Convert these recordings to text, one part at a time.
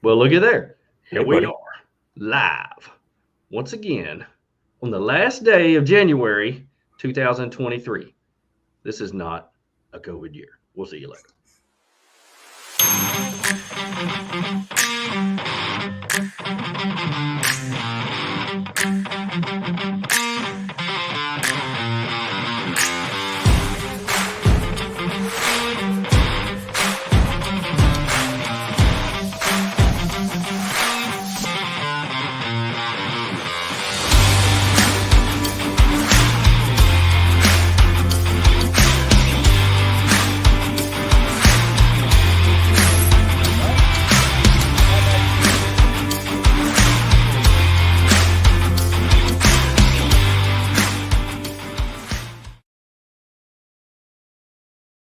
Well, look at there. Here Hey, we buddy. are, live once again on the last day of January 2023. This is not a COVID year. We'll see you later.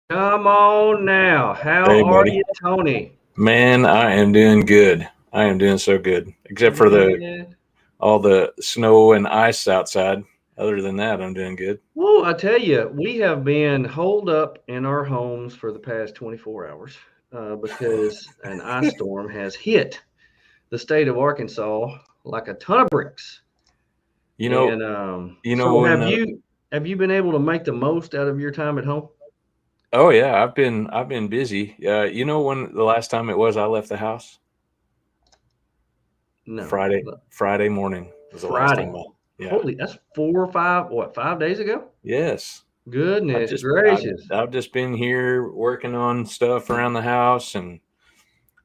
Come on now. How Hey, are buddy. you, Tony? Man, I am doing good. I am doing so good, except for the Man. all the snow and ice outside. Other than that, I'm doing good. Whoa, I tell you, we have been holed up in our homes for the past 24 hours because an ice storm has hit the state of Arkansas like a ton of bricks. You know, And you know so when. have you been able to make the most out of your time at home? Oh yeah, I've been busy. You know when the last time it was I left the house? No. Friday morning was the last time. Friday. Yeah. Holy, that's 4 or 5, what, 5 days ago? Yes. I've Goodness just I've, gracious. I've just been here working on stuff around the house and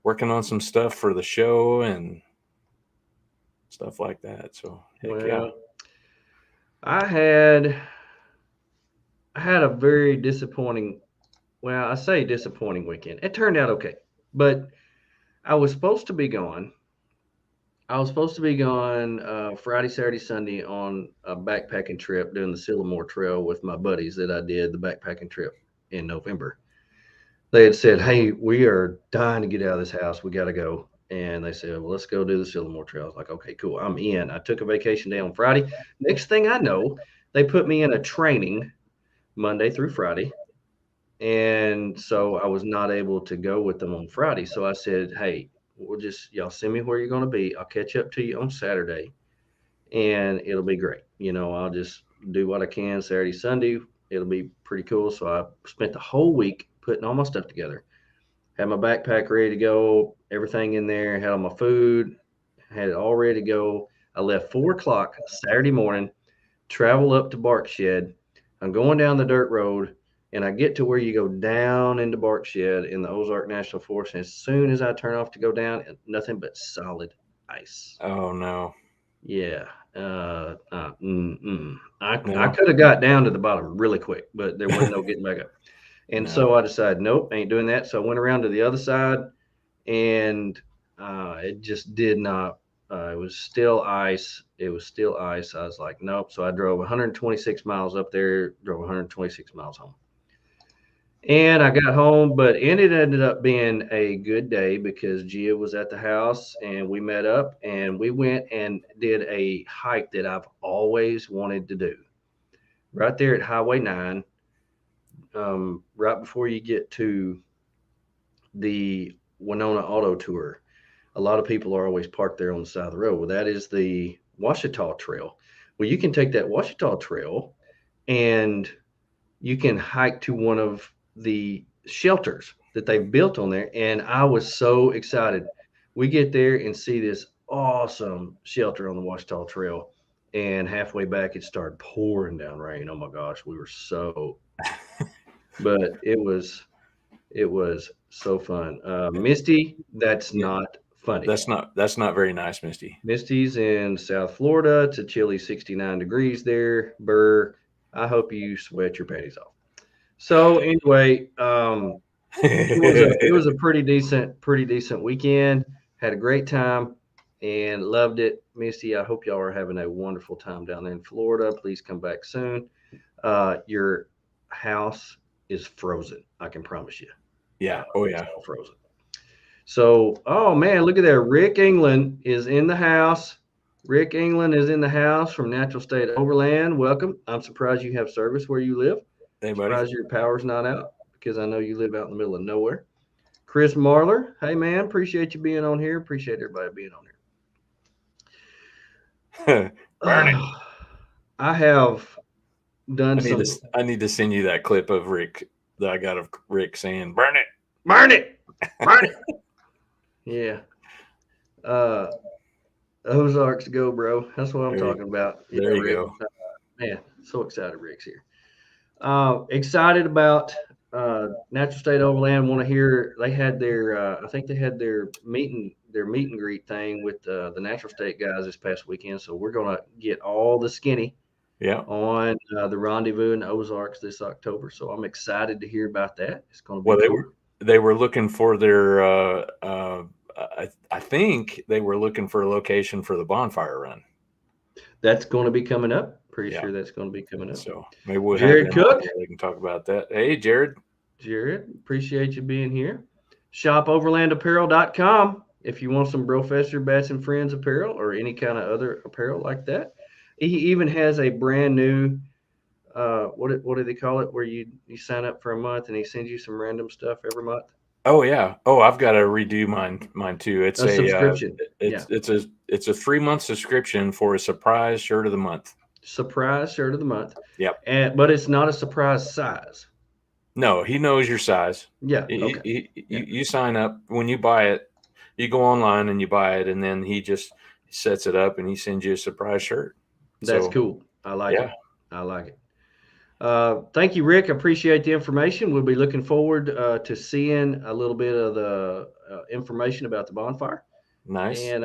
working on some stuff for the show and stuff like that. So heck yeah. Well, I had I had a very disappointing, well, I say disappointing weekend. It turned out okay. But I was supposed to be gone. I was supposed to be gone Friday, Saturday, Sunday on a backpacking trip doing the Sylamore Trail with my buddies that I did the backpacking trip in November. They had said, "Hey, we are dying to get out of this house. We got to go." And they said, "Well, let's go do the Sylamore Trail." I was like, "Okay, cool. I'm in." I took a vacation day on Friday. Next thing I know, they put me in a training Monday through Friday. And so I was not able to go with them on Friday. So I said, "Hey, we'll just y'all send me where you're going to be. I'll catch up to you on Saturday and it'll be great. I'll just do what I can Saturday, Sunday. It'll be pretty cool." So I spent the whole week putting all my stuff together, had my backpack ready to go, everything in there, had all my food, had it all ready to go. I left 4 o'clock Saturday morning, travel up to Barkshed. I'm going down the dirt road, and I get to where you go down into Barkshed in the Ozark National Forest. And as soon as I turn off to go down, nothing but solid ice. Oh no. Yeah. I No. could have got down to the bottom really quick, but there wasn't no getting back up. And No. so I decided, nope, ain't doing that. So I went around to the other side, and it just did not. It was still ice. It was still ice. I was like, nope. So I drove 126 miles up there, drove 126 miles home. And I got home, but it ended up being a good day because Gia was at the house and we met up and we went and did a hike that I've always wanted to do right there at Highway 9, right before you get to the Winona Auto Tour. A lot of people are always parked there on the side of the road. Well, that is the Washita Trail. Well, you can take that Washita Trail and you can hike to one of the shelters that they've built on there. And I was so excited. We get there and see this awesome shelter on the Washita Trail. And halfway back, it started pouring down rain. Oh my gosh, we were so, but it was so fun. Misty, that's Yeah. not funny. That's not very nice, Misty. Misty's in South Florida. It's a chilly 69 degrees there. Burr, I hope you sweat your panties off. So anyway, it was a pretty decent weekend. Had a great time and loved it. Misty, I hope y'all are having a wonderful time down there in Florida. Please come back soon. Your house is frozen. I can promise you. Yeah. Oh It's yeah. all frozen. So, oh man, look at there. Rick England is in the house. Rick England is in the house from Natural State Overland. Welcome. I'm surprised you have service where you live. Hey, buddy. Surprised your power's not out because I know you live out in the middle of nowhere. Chris Marler, hey man, appreciate you being on here. Appreciate everybody being on Burn it. here. I have done some. I need to send you that clip of Rick that I got of Rick saying, "Burn it, Burn it, burn it." Yeah. Uh, Ozarks go, bro. That's what I'm talking about. Yeah, There you Rick. go. Man, so excited Rick's here. Excited about Natural State Overland. Want to hear they had their I think they had their meet and greet thing with the Natural State guys this past weekend. So we're gonna get all the skinny Yeah. on the rendezvous in the Ozarks this October. So I'm excited to hear about that. It's gonna be Well, cool. they were looking for their. I think they were looking for a location for the bonfire run. That's going to be coming up. Pretty Yeah. sure that's going to be coming up. So maybe we'll Jared have them Cook. they can talk about that. Hey, Jared. Jared, appreciate you being here. ShopOverlandApparel.com if you want some Brofester Bats and Friends apparel or any kind of other apparel like that. He even has a brand new what do they call it? Where you sign up for a month and he sends you some random stuff every month. Oh yeah. Oh, I've got to redo mine too. It's a subscription. It's a 3-month subscription for a surprise shirt of the month. Surprise shirt of the month. Yep. But it's not a surprise size. No, he knows your size. Yeah. Okay. You sign up when you buy it. You go online and you buy it, and then he just sets it up and he sends you a surprise shirt. That's cool. I like it. I like it. Thank you, Rick. I appreciate the information. We'll be looking forward to seeing a little bit of the information about the bonfire. Nice. And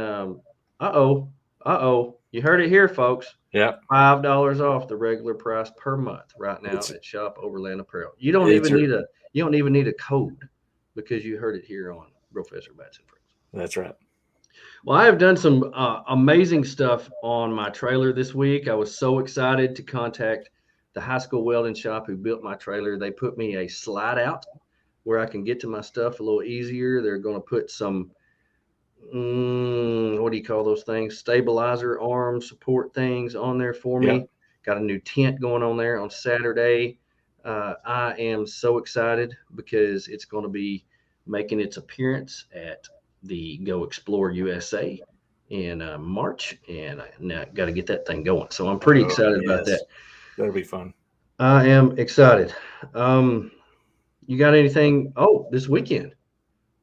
you heard it here, folks. Yeah. $5 off the regular price per month right now at Shop Overland Apparel. You don't even need a code because you heard it here on Professor Bats and Friends. That's right. Well, I have done some amazing stuff on my trailer this week. I was so excited to contact the high school welding shop who built my trailer. They put me a slide out where I can get to my stuff a little easier. They're going to put some, what do you call those things? Stabilizer arm support things on there for me. Yep. Got a new tent going on there on Saturday. I am so excited because it's going to be making its appearance at the Go Explore USA in March, and I now got to get that thing going. So I'm pretty excited about that. That'll be fun. I am excited. You got anything? Oh, this weekend,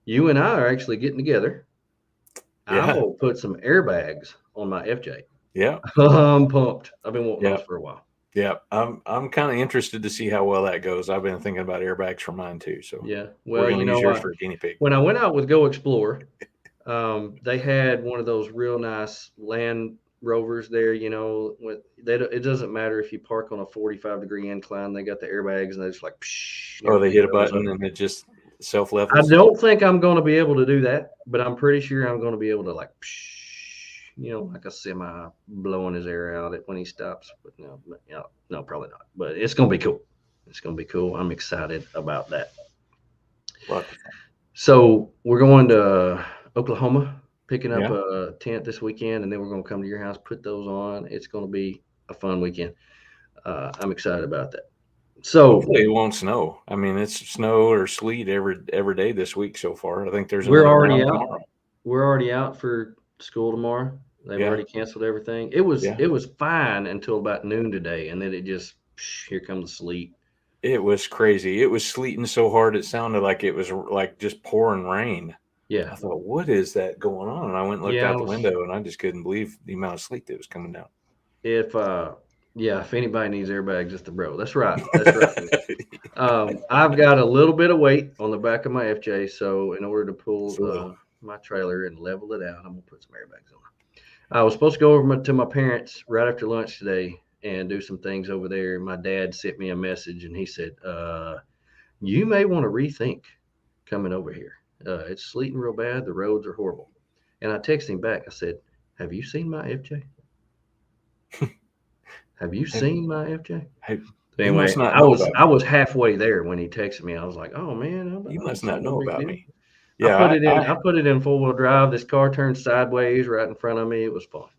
you and I are actually getting together. Yeah. I will put some airbags on my FJ. Yeah. I'm pumped. I've been wanting those for a while. Yeah. I'm kind of interested to see how well that goes. I've been thinking about airbags for mine too. So yeah. Well, you know, yours for a guinea pig. When I went out with Go Explore, they had one of those real nice Land Rovers there. You know, it doesn't matter if you park on a 45-degree incline. They got the airbags, and they just like. They hit a button and it just self-levels. I don't think I'm going to be able to do that, but I'm pretty sure I'm going to be able to like a semi blowing his air out when he stops. But no, probably not. But it's going to be cool. It's going to be cool. I'm excited about that. So we're going to Oklahoma, picking up a tent this weekend, and then we're going to come to your house, put those on. It's going to be a fun weekend. I'm excited about that. So hopefully it won't snow. I mean, it's snow or sleet every day this week so far. I think there's we're already out. Tomorrow. We're already out for school tomorrow. They've already canceled everything. It was fine until about noon today, and then it just here comes the sleet. It was crazy. It was sleeting so hard it sounded like it was like just pouring rain. Yeah. I thought, what is that going on? And I went and looked out the window, and I just couldn't believe the amount of sleet that was coming down. If anybody needs airbags, it's the bro. That's right. I've got a little bit of weight on the back of my FJ, so in order to pull my trailer and level it out, I'm gonna put some airbags on. I was supposed to go over to my parents right after lunch today and do some things over there. My dad sent me a message, and he said, "You may want to rethink coming over here. It's sleeting real bad. The roads are horrible." And I texted him back. I said, "Have you seen my FJ? Have you seen my FJ?" Anyway, I was halfway there when he texted me. I was like, "Oh man, you must not know about me." Yeah, I put it in 4-wheel drive. This car turned sideways right in front of me. It was fun.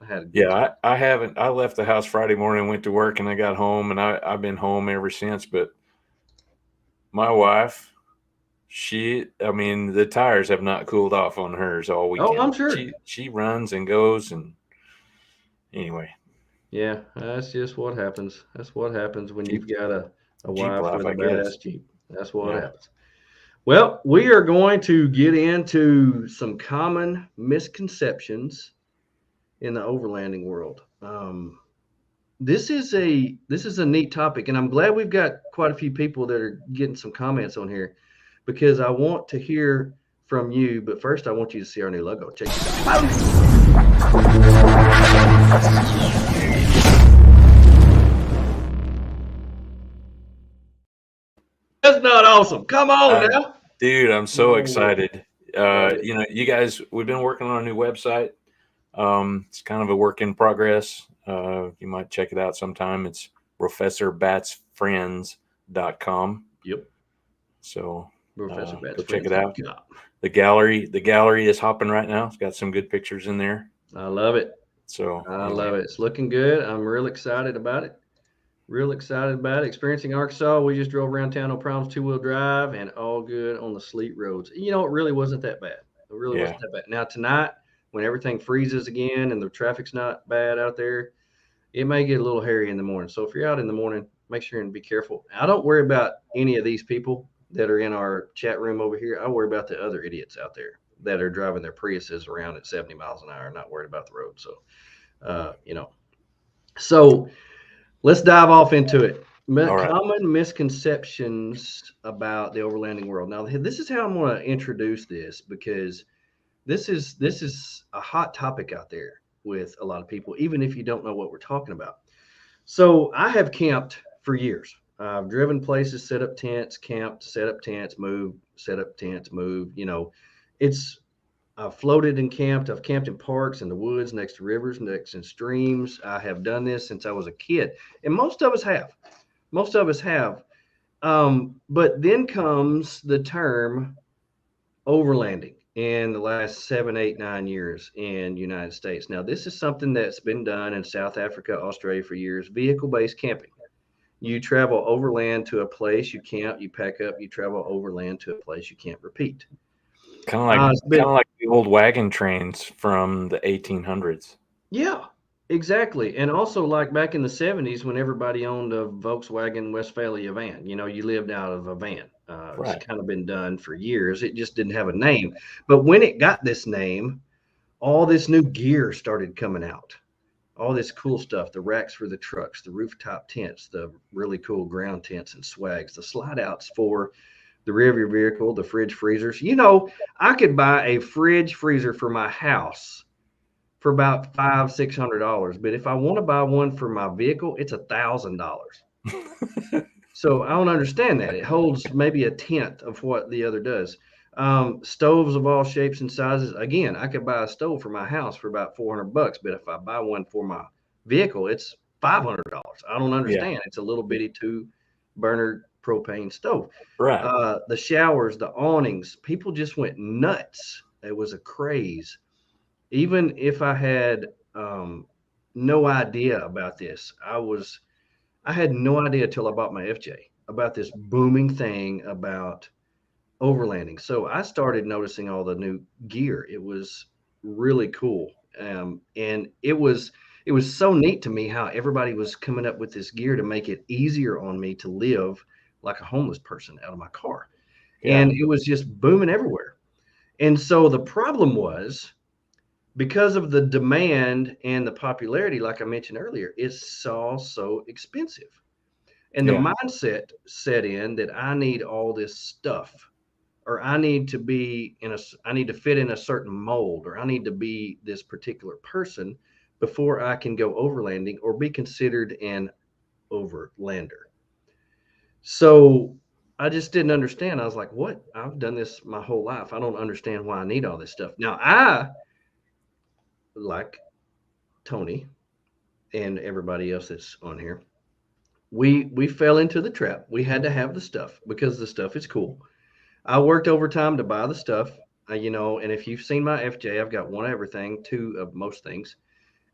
I had a good time. I haven't. I left the house Friday morning, went to work, and I got home, and I've been home ever since. But my wife I mean, the tires have not cooled off on hers all Oh, weekend. I'm sure. She runs and goes, and anyway, Yeah, that's just what happens. That's what happens when Jeep you've got a Jeep wife life, with a I guess. badass Jeep. That's what Yeah. happens. Well, we are going to get into some common misconceptions in the overlanding world. This is a neat topic, and I'm glad we've got quite a few people that are getting some comments on here because I want to hear from you. But first, I want you to see our new logo. Check this out. That's not awesome. Come on Uh, now. Dude, I'm so Oh, excited. love it. You guys, we've been working on a new website. It's kind of a work in progress. You might check it out sometime. It's professorbatsfriends.com. Yep. So go check it out. ProfessorBatsFriends.com. The gallery is hopping right now. It's got some good pictures in there. I love it. So I anyway, love it. It's looking good. I'm real excited about it. Real excited about it. Experiencing Arkansas, we just drove around town, no problems, two-wheel drive, and all good on the sleet roads. You know, it really wasn't that bad. It really yeah, wasn't that bad. Now tonight, when everything freezes again and the traffic's not bad out there, it may get a little hairy in the morning. So if you're out in the morning, make sure and be careful. I don't worry about any of these people that are in our chat room over here. I worry about the other idiots out there that are driving their Priuses around at 70 miles an hour, not worried about the road. So, uh, you know, so let's dive off into it. all right, Common misconceptions about the overlanding world. Now, this is how I'm going to introduce this because this is a hot topic out there with a lot of people, even if you don't know what we're talking about. So I have camped for years. I've driven places, set up tents, camped, set up tents, moved, set up tents, moved. You know, it's I've floated and camped. I've camped in parks, in the woods, next to rivers, next to streams. I have done this since I was a kid, and most of us have. Most of us have. But then comes the term overlanding in the last 7, 8, 9 years in the United States. Now, this is something that's been done in South Africa, Australia for years. Vehicle-based camping. You travel overland to a place, you camp, you pack up, you travel overland to a place you can't repeat. kind of like It's been the old wagon trains from the 1800s. Yeah, exactly. And also, like back in the 70s, when everybody owned a Volkswagen Westphalia van, you lived out of a van. It's Right. kind of been done for years. It just didn't have a name. But when it got this name, all this new gear started coming out. All this cool stuff, the racks for the trucks, the rooftop tents, the really cool ground tents and swags, the slide outs for the rear of your vehicle, the fridge freezers. I could buy a fridge freezer for my house for about $500-$600. But if I want to buy one for my vehicle, it's $1,000. So I don't understand that. It holds maybe a tenth of what the other does. Stoves of all shapes and sizes. Again, I could buy a stove for my house for about $400, but if I buy one for my vehicle, it's $500. I don't Yeah. understand. It's a little bitty two-burner propane stove. Right. The showers, the awnings, people just went nuts. It was a craze. Even if I had no idea about this, I had no idea till I bought my FJ about this booming thing about overlanding. So I started noticing all the new gear. It was really cool, and it was so neat to me how everybody was coming up with this gear to make it easier on me to live like a homeless person out of my car, Yeah. and it was just booming everywhere. And so the problem was because of the demand and the popularity, like I mentioned earlier, it's all so expensive. And the Yeah. mindset set in that I need all this stuff, or I need to I need to fit in a certain mold, or I need to be this particular person before I can go overlanding or be considered an overlander. So I just didn't understand. I was like, what? I've done this my whole life. I don't understand why I need all this stuff. Now, like Tony, and everybody else that's on here, we fell into the trap. We had to have the stuff because the stuff is cool. I worked overtime to buy the stuff, and if you've seen my FJ, I've got one of everything, two of most things,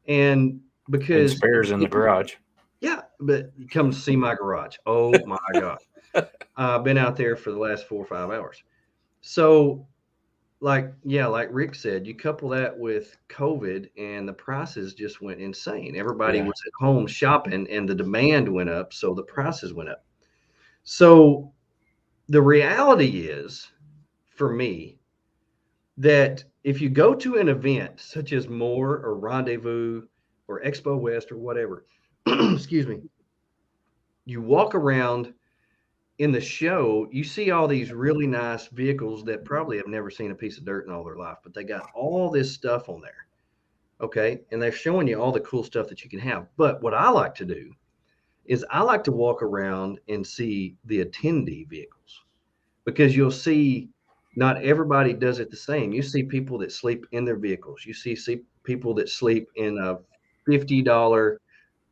and And because spares in the garage. yeah, but you come see my garage. Oh my gosh, I've been out there for the last 4 or 5 hours. So, like Rick said, you couple that with COVID and the prices just went insane. Everybody Yeah. was at home shopping and the demand went up, so the prices went up. So the reality is, for me, that if you go to an event such as More or Rendezvous or Expo West or whatever, excuse me, you walk around in the show, you see all these really nice vehicles that probably have never seen a piece of dirt in all their life, but they got all this stuff on there. Okay. And they're showing you all the cool stuff that you can have. But what I like to do is I like to walk around and see the attendee vehicles because you'll see not everybody does it the same. You see people that sleep in their vehicles. You see people that sleep in a $50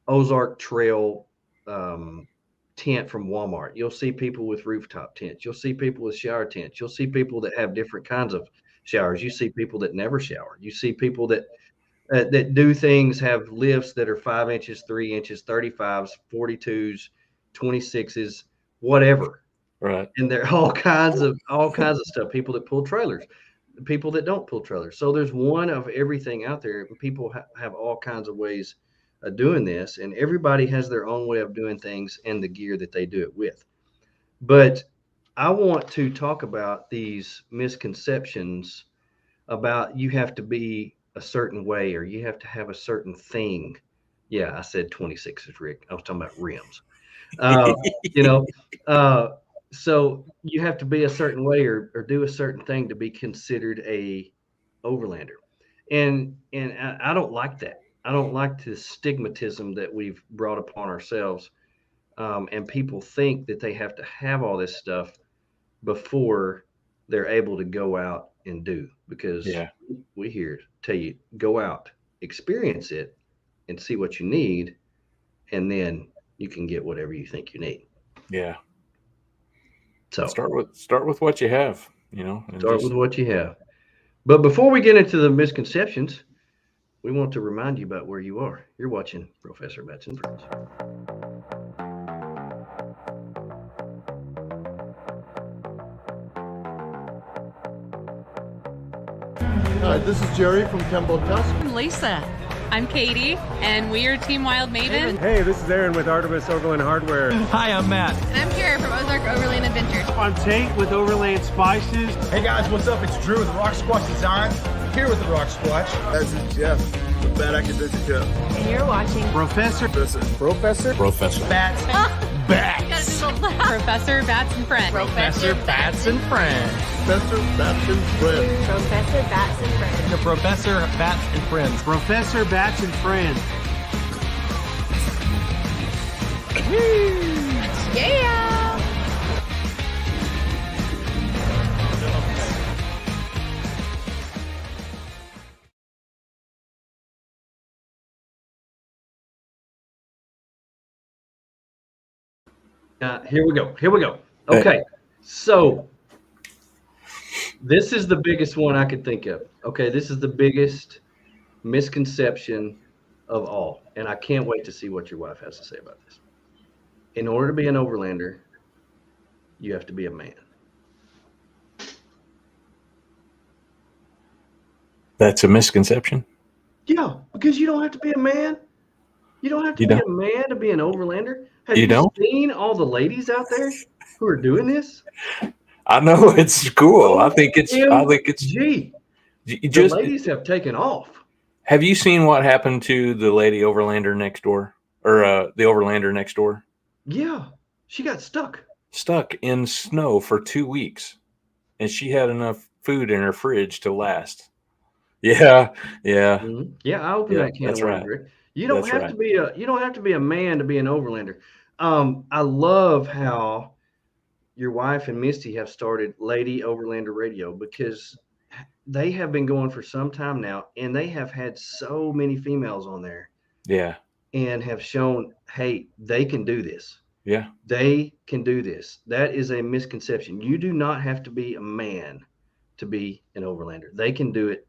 Ozark Trail um, tent from Walmart. You'll see people with rooftop tents. You'll see people with shower tents. You'll see people that have different kinds of showers. You see people that never shower. You see people that do things, have lifts that are 5 inches, 3 inches, 35s, 42s, 26s, whatever. Right. And there are all kinds of stuff. People that pull trailers, people that don't pull trailers. So there's one of everything out there. And people have all kinds of ways of doing this, and everybody has their own way of doing things and the gear that they do it with. But I want to talk about these misconceptions about you have to be a certain way or you have to have a certain thing. Yeah, I said 26s, Rick. I was talking about rims. Uh, you know, uh, so you have to be a certain way or do a certain thing to be considered a overlander. And I don't like that. I don't like the stigmatism that we've brought upon ourselves. And people think that they have to have all this stuff before they're able to go out and do, because Yeah. we here to tell you go out, experience it, and see what you need, and then you can get whatever you think you need. Yeah. So Start with what you have, and start with just what you have. But before we get into the misconceptions, we want to remind you about where you are. You're watching Professor Bats and Friends. Hi, this is Jerry from Kemble Tusk. I'm Lisa. I'm Katie, and we are Team Wild Maven. Hey, this is Aaron with Artemis Overland Hardware. Hi, I'm Matt. And I'm Kara from Ozark Overland Adventures. I'm Tate with Overland Spices. Hey guys, what's up? It's Drew with the Rock Squatch Designs, here with the Rock Squatch. This is Jeff with Bad Academic Cup. And you're watching Professor Bats. Bats. Professor Bats and Friends. Professor Bats and Friends. Professor Bats and Friends. Professor Bats and Friends. The Professor Bats and Friends. Professor Bats and Friends. Yeah! Here we go. Here we go. Okay. So this is the biggest one I could think of. Okay. This is the biggest misconception of all. And I can't wait to see what your wife has to say about this. In order to be an overlander, you have to be a man. That's a misconception. Yeah, because you don't have to be a man. You don't have to be a man to be an overlander. Have you seen all the ladies out there who are doing this? I know it's cool. I think it's. Gee, the ladies have taken off. Have you seen what happened to the lady overlander next door, or the overlander next door? Yeah, she got stuck in snow for 2 weeks, and she had enough food in her fridge to last. Yeah. Mm-hmm. Yeah, I opened that can of worms, Rick. You don't have to be a man to be an overlander. I love how your wife and Misty have started Lady Overlander Radio, because they have been going for some time now, and they have had so many females on there. Yeah. And have shown, hey, they can do this. Yeah. They can do this. That is a misconception. You do not have to be a man to be an overlander. They can do it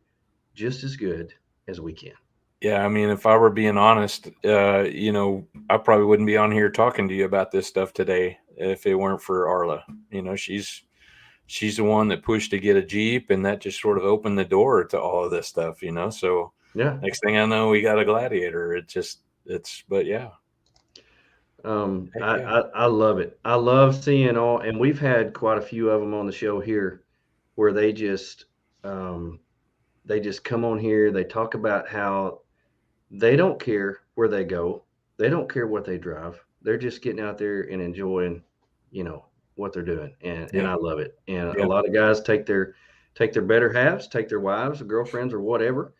just as good as we can. Yeah, I mean, if I were being honest, I probably wouldn't be on here talking to you about this stuff today if it weren't for Arla. She's she's the one that pushed to get a Jeep, and that just sort of opened the door to all of this stuff, So Yeah. next thing I know, we got a Gladiator. But yeah. Heck yeah. I love it. I love seeing all, and we've had quite a few of them on the show here, where they just come on here. They talk about how they don't care where they go. They don't care what they drive. They're just getting out there and enjoying, what they're doing. And I love it. And a Yeah. lot of guys take their better halves, take their wives or girlfriends or whatever.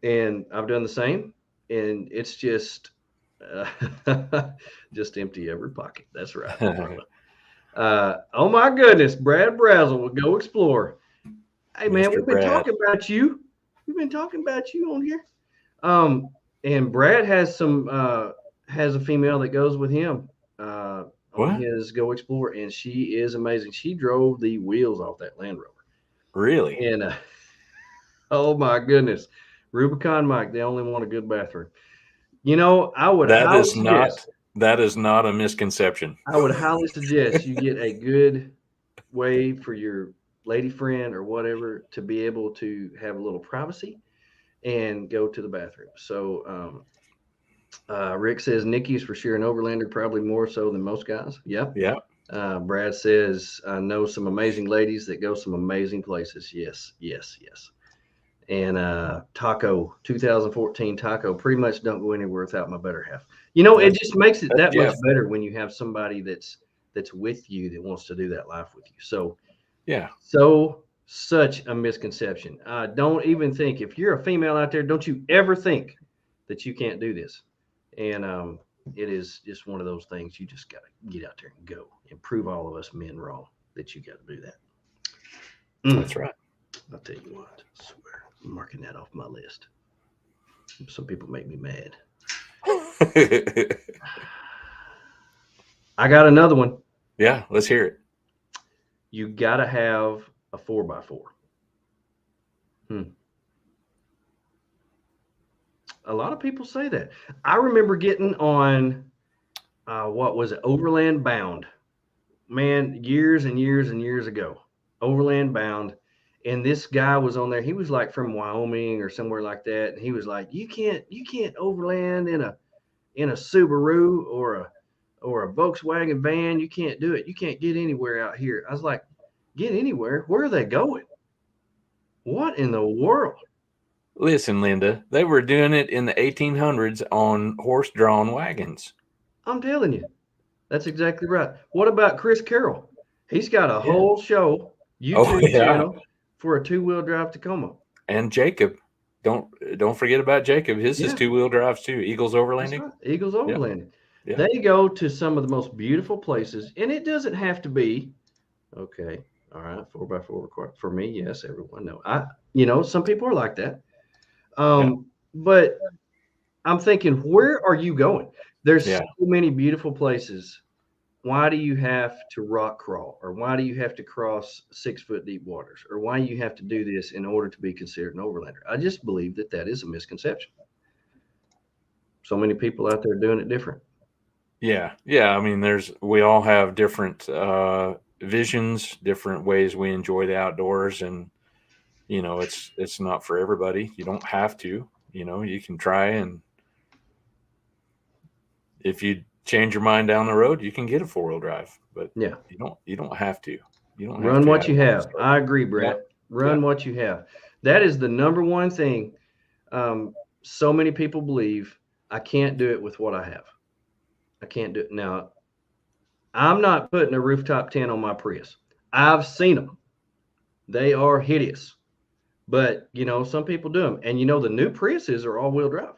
And I've done the same. And it's just just empty every pocket. That's right. Oh my goodness, Brad Brazel will Go Explore. Hey man, Mr. we've been Brad. talking about you. We've been talking about you on here. And Brad has has a female that goes with him on What? his Go Explore, and she is amazing. She drove the wheels off that Land Rover. Really? And oh my goodness, Rubicon Mike, they only want a good bathroom. I would That is suggest. That is not a misconception. I would highly suggest you get a good way for your lady friend or whatever to be able to have a little privacy and go to the bathroom. So Rick says Nikki's for sure an Overlander, probably more so than most guys. Yep. Yeah. Brad says I know some amazing ladies that go some amazing places. Yes. And Taco 2014 Taco pretty much don't go anywhere without my better half. It just makes it that much better when you have somebody that's with you that wants to do that life with you. So yeah. So such a misconception. Don't even think, if you're a female out there, don't you ever think that you can't do this. And it is just one of those things you just got to get out there and go and prove all of us men wrong that you got to do that. That's right. I'll tell you what, I swear, I'm marking that off my list. Some people make me mad. I got another one. Yeah, let's hear it. You got to have a 4x4. A lot of people say that. I remember getting on, what was it, Overland Bound. Man, years and years and years ago. Overland Bound. And this guy was on there. He was like from Wyoming or somewhere like that. And he was like, you can't overland in a Subaru or a Volkswagen van. You can't do it. You can't get anywhere out here. I was like, get anywhere? Where are they going? What in the world? Listen, Linda, they were doing it in the 1800s on horse-drawn wagons. I'm telling you, that's exactly right. What about Chris Carroll? He's got a whole show, YouTube channel for a two-wheel drive Tacoma. And Jacob, don't forget about Jacob. His is two-wheel drives too. Eagles Overlanding. Right. Eagles Overlanding. Yeah. They go to some of the most beautiful places, and it doesn't have to be okay. All right, 4x4 required for me. Yes, everyone know. Some people are like that. But I'm thinking, where are you going? There's so many beautiful places. Why do you have to rock crawl, or why do you have to cross 6 foot deep waters, or why you have to do this in order to be considered an overlander? I just believe that is a misconception. So many people out there doing it different. Yeah. I mean, we all have different visions, different ways we enjoy the outdoors, and it's not for everybody. You don't have to. You can try, and if you change your mind down the road, you can get a 4-wheel drive. But you don't have to. You don't run what you have. I agree, Brett. Run what you have. That is the number one thing. So many people believe I can't do it with what I have. I can't do it. Now, I'm not putting a rooftop tent on my Prius. I've seen them. They are hideous. But, some people do them. And, the new Priuses are all-wheel drive.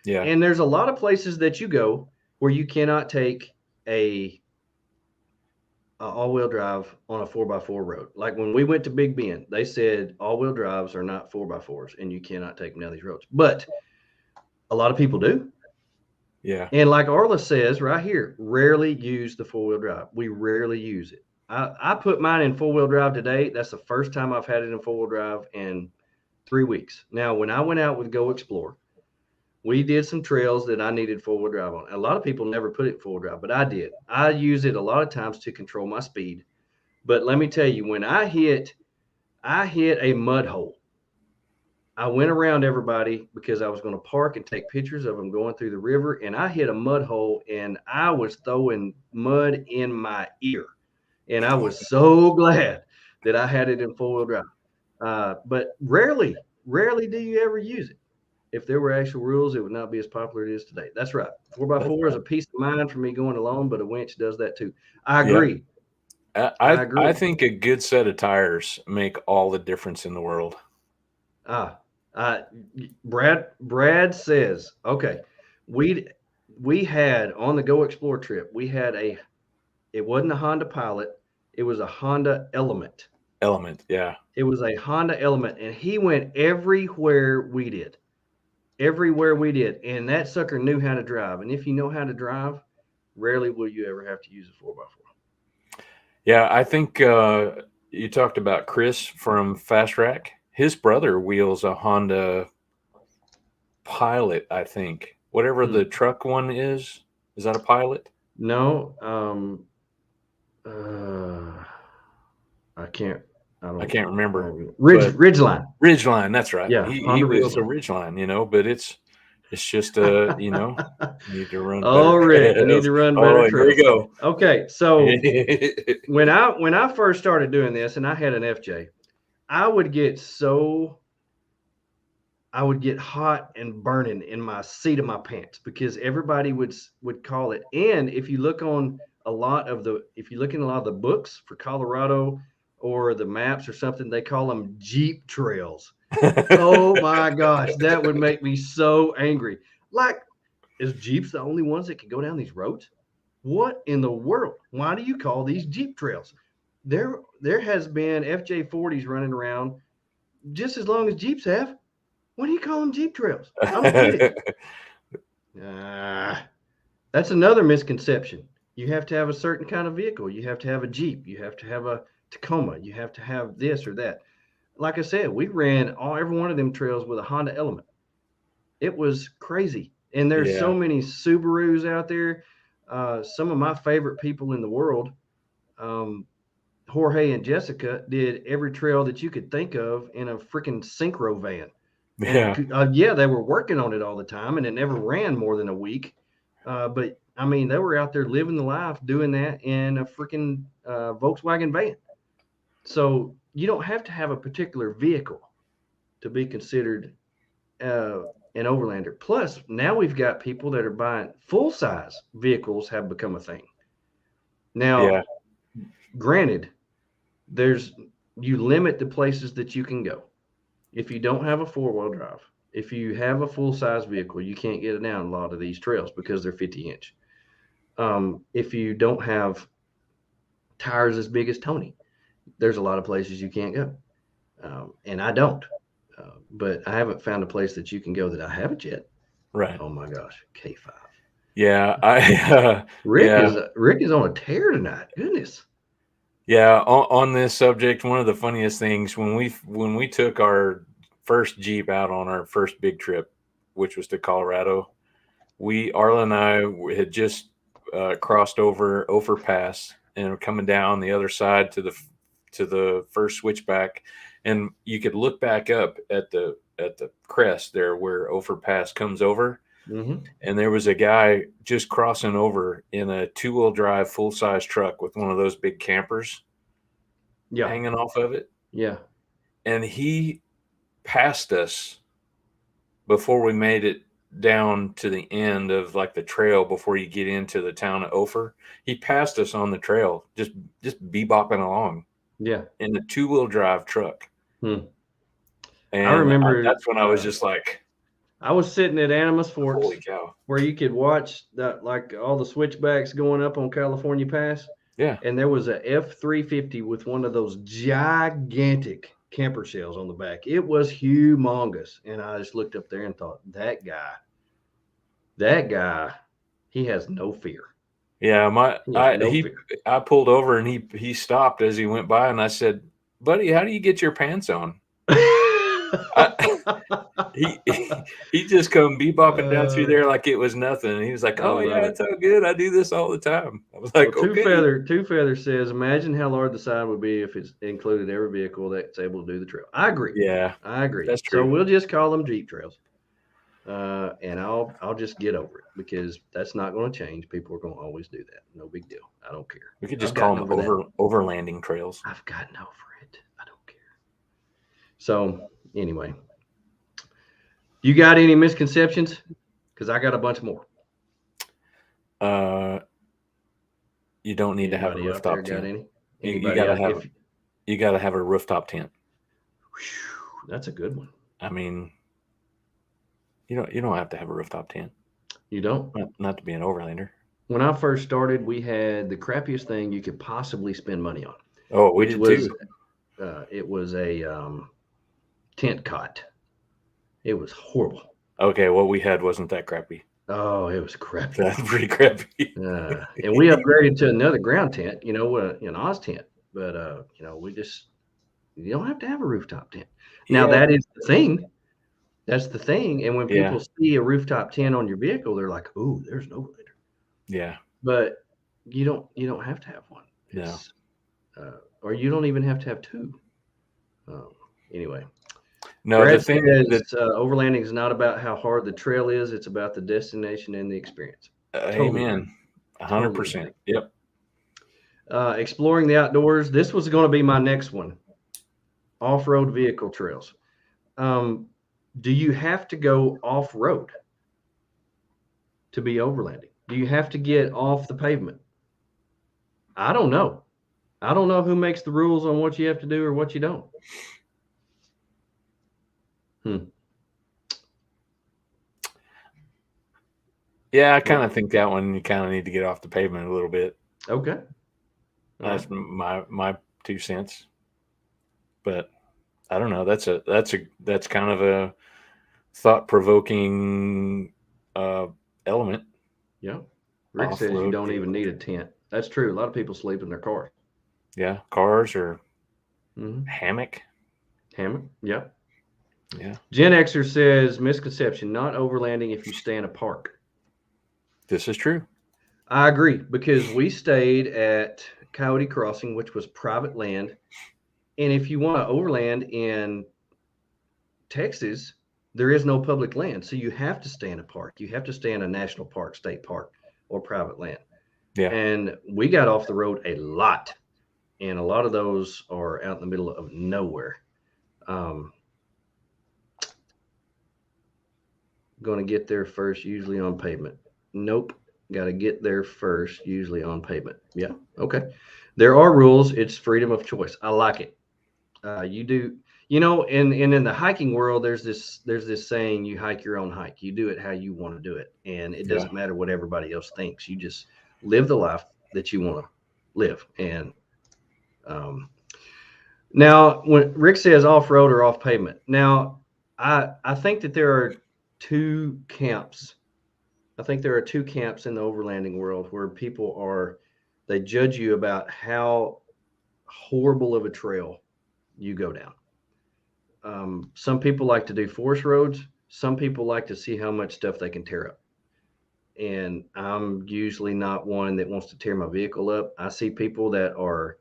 Yeah. And there's a lot of places that you go where you cannot take a all-wheel drive on a 4x4 road. Like when we went to Big Bend, they said all-wheel drives are not 4x4s, and you cannot take them down these roads. But a lot of people do. Yeah. And like Arla says right here, rarely use the 4-wheel drive. We rarely use it. I put mine in 4-wheel drive today. That's the first time I've had it in 4-wheel drive in 3 weeks. Now, when I went out with Go Explore, we did some trails that I needed 4-wheel drive on. A lot of people never put it in 4-wheel drive, but I did. I use it a lot of times to control my speed But let me tell you, when I hit a mud hole. I went around everybody because I was going to park and take pictures of them going through the river, and I hit a mud hole, and I was throwing mud in my ear, and I was so glad that I had it in four-wheel drive. But rarely do you ever use it. If there were actual rules, it would not be as popular as it is today. That's right. 4x4 is a peace of mind for me going alone, but a winch does that too. I agree. Yep. I think a good set of tires make all the difference in the world. Brad says, okay, we had on the Go Explore trip, it wasn't a Honda Pilot, it was a Honda Element. Yeah. It was a Honda Element, and he went everywhere we did. And that sucker knew how to drive. And if you know how to drive, rarely will you ever have to use a 4x4. Yeah, I think you talked about Chris from Fast Rack. His brother wheels a Honda Pilot, I think. Whatever the truck one is that a Pilot? No, I can't remember. Ridgeline. That's right. Yeah, he wheels a Ridgeline, but it's just you need to run. Oh, Rick, you need to run better. Here we go. Okay, so when I first started doing this, and I had an FJ, I would get hot and burning in my seat of my pants because everybody would call it. And if you look in a lot of the books for Colorado or the maps or something, they call them Jeep trails. Oh my gosh, that would make me so angry. Like, is Jeeps the only ones that can go down these roads? What in the world? Why do you call these Jeep trails? There has been FJ40s running around just as long as Jeeps have. What do you call them Jeep trails? I don't get it. That's another misconception. You have to have a certain kind of vehicle. You have to have a Jeep. You have to have a Tacoma. You have to have this or that. Like I said, we ran every one of them trails with a Honda Element. It was crazy. And there's so many Subarus out there. Some of my favorite people in the world, Jorge and Jessica, did every trail that you could think of in a freaking synchro van. Yeah. They were working on it all the time, and it never ran more than a week. But I mean, they were out there living the life doing that in a freaking Volkswagen van. So you don't have to have a particular vehicle to be considered an overlander. Plus, now we've got people that are buying full-size vehicles have become a thing. Now, granted, you limit the places that you can go. If you don't have a four-wheel drive, if you have a full-size vehicle, you can't get it down a lot of these trails because they're 50-inch. If you don't have tires as big as Tony, there's a lot of places you can't go. And I don't. But I haven't found a place that you can go that I haven't yet. Right. Oh, my gosh. K5. Yeah. Rick is on a tear tonight. Goodness. Yeah, on this subject, one of the funniest things when we took our first Jeep out on our first big trip, which was to Colorado, Arla and I had just crossed over Ophir Pass and were coming down the other side to the first switchback, and you could look back up at the crest there where Ophir Pass comes over. Mm-hmm. And there was a guy just crossing over in a two-wheel drive full-size truck with one of those big campers hanging off of it. Yeah. And he passed us before we made it down to the end of like the trail before you get into the town of Ophir. He passed us on the trail, just bebopping along. Yeah. In a two-wheel drive truck. And I remember that's when I was just like, I was sitting at Animas Forks, holy cow, where you could watch all the switchbacks going up on California Pass. Yeah. And there was a F350 with one of those gigantic camper shells on the back. It was humongous. And I just looked up there and thought, that guy, he has no fear. Yeah, I pulled over and he stopped as he went by, and I said, "Buddy, how do you get your pants on?" He just come bebopping down through there like it was nothing. And he was like, I "Oh love yeah, it. it's all good. I do this all the time." I was Well, like, "Okay." Two Feather says, imagine how large the sign would be if it's included every vehicle that's able to do the trail. I agree. Yeah, I agree. that's So true. we'll just call them Jeep trails. And I'll just get over it because that's not going to change. People are going to always do that. No big deal. I don't care. We could just I've call gotten them over that. overlanding trails. I've gotten over it. I don't care. So anyway, you got any misconceptions? Because I got a bunch more. You don't need to have a Anybody out there rooftop got tent. any? You Anybody gotta out? have you gotta have a rooftop tent. That's a good one. I mean, you don't have to have a rooftop tent. You don't? Not to be an overlander. When I first started, we had the crappiest thing you could possibly spend money on. Oh, we did too. It was a tent cot. It was horrible. Okay, what we had wasn't that crappy. Oh, it was crappy. That's pretty crappy. And we upgraded to another ground tent, an Oz tent. But you don't have to have a rooftop tent. Now that is the thing. That's the thing. And when people see a rooftop tent on your vehicle, they're like, "Ooh, there's an overlander." Yeah. But you don't have to have one. No. Or you don't even have to have two. Anyway. No, Brad the thing says, overlanding is not about how hard the trail is. It's about the destination and the experience. Amen. 100%. Yep. Exploring the outdoors. This was going to be my next one. Off-road vehicle trails. Do you have to go off-road to be overlanding? Do you have to get off the pavement? I don't know. I don't know who makes the rules on what you have to do or what you don't. Yeah, I kind of think that one you kind of need to get off the pavement a little bit. Okay. That's my 2 cents. But I don't know. That's kind of a thought-provoking element. Yeah. Rick says you don't even need a tent. That's true. A lot of people sleep in their car. Yeah, cars or hammock. Hammock. Yeah. Yeah. Gen Xer says misconception: not overlanding if you stay in a park. This is true. I agree because we stayed at Coyote Crossing, which was private land, and if you want to overland in Texas, there is no public land, so you have to stay in a park. You have to stay in a national park, state park, or private land. Yeah. And we got off the road a lot, and a lot of those are out in the middle of nowhere. Going to get there first, usually on pavement. Nope. Got to get there first, usually on pavement. Yeah. Okay. There are rules. It's freedom of choice. I like it. You do, in the hiking world, there's this saying, you hike your own hike. You do it how you want to do it. And it doesn't matter what everybody else thinks. You just live the life that you want to live. And now when Rick says off-road or off pavement, now I think that there are two camps. I think there are two camps in the overlanding world where people they judge you about how horrible of a trail you go down. Some people like to do forest roads. Some people like to see how much stuff they can tear up. And I'm usually not one that wants to tear my vehicle up. I see people that are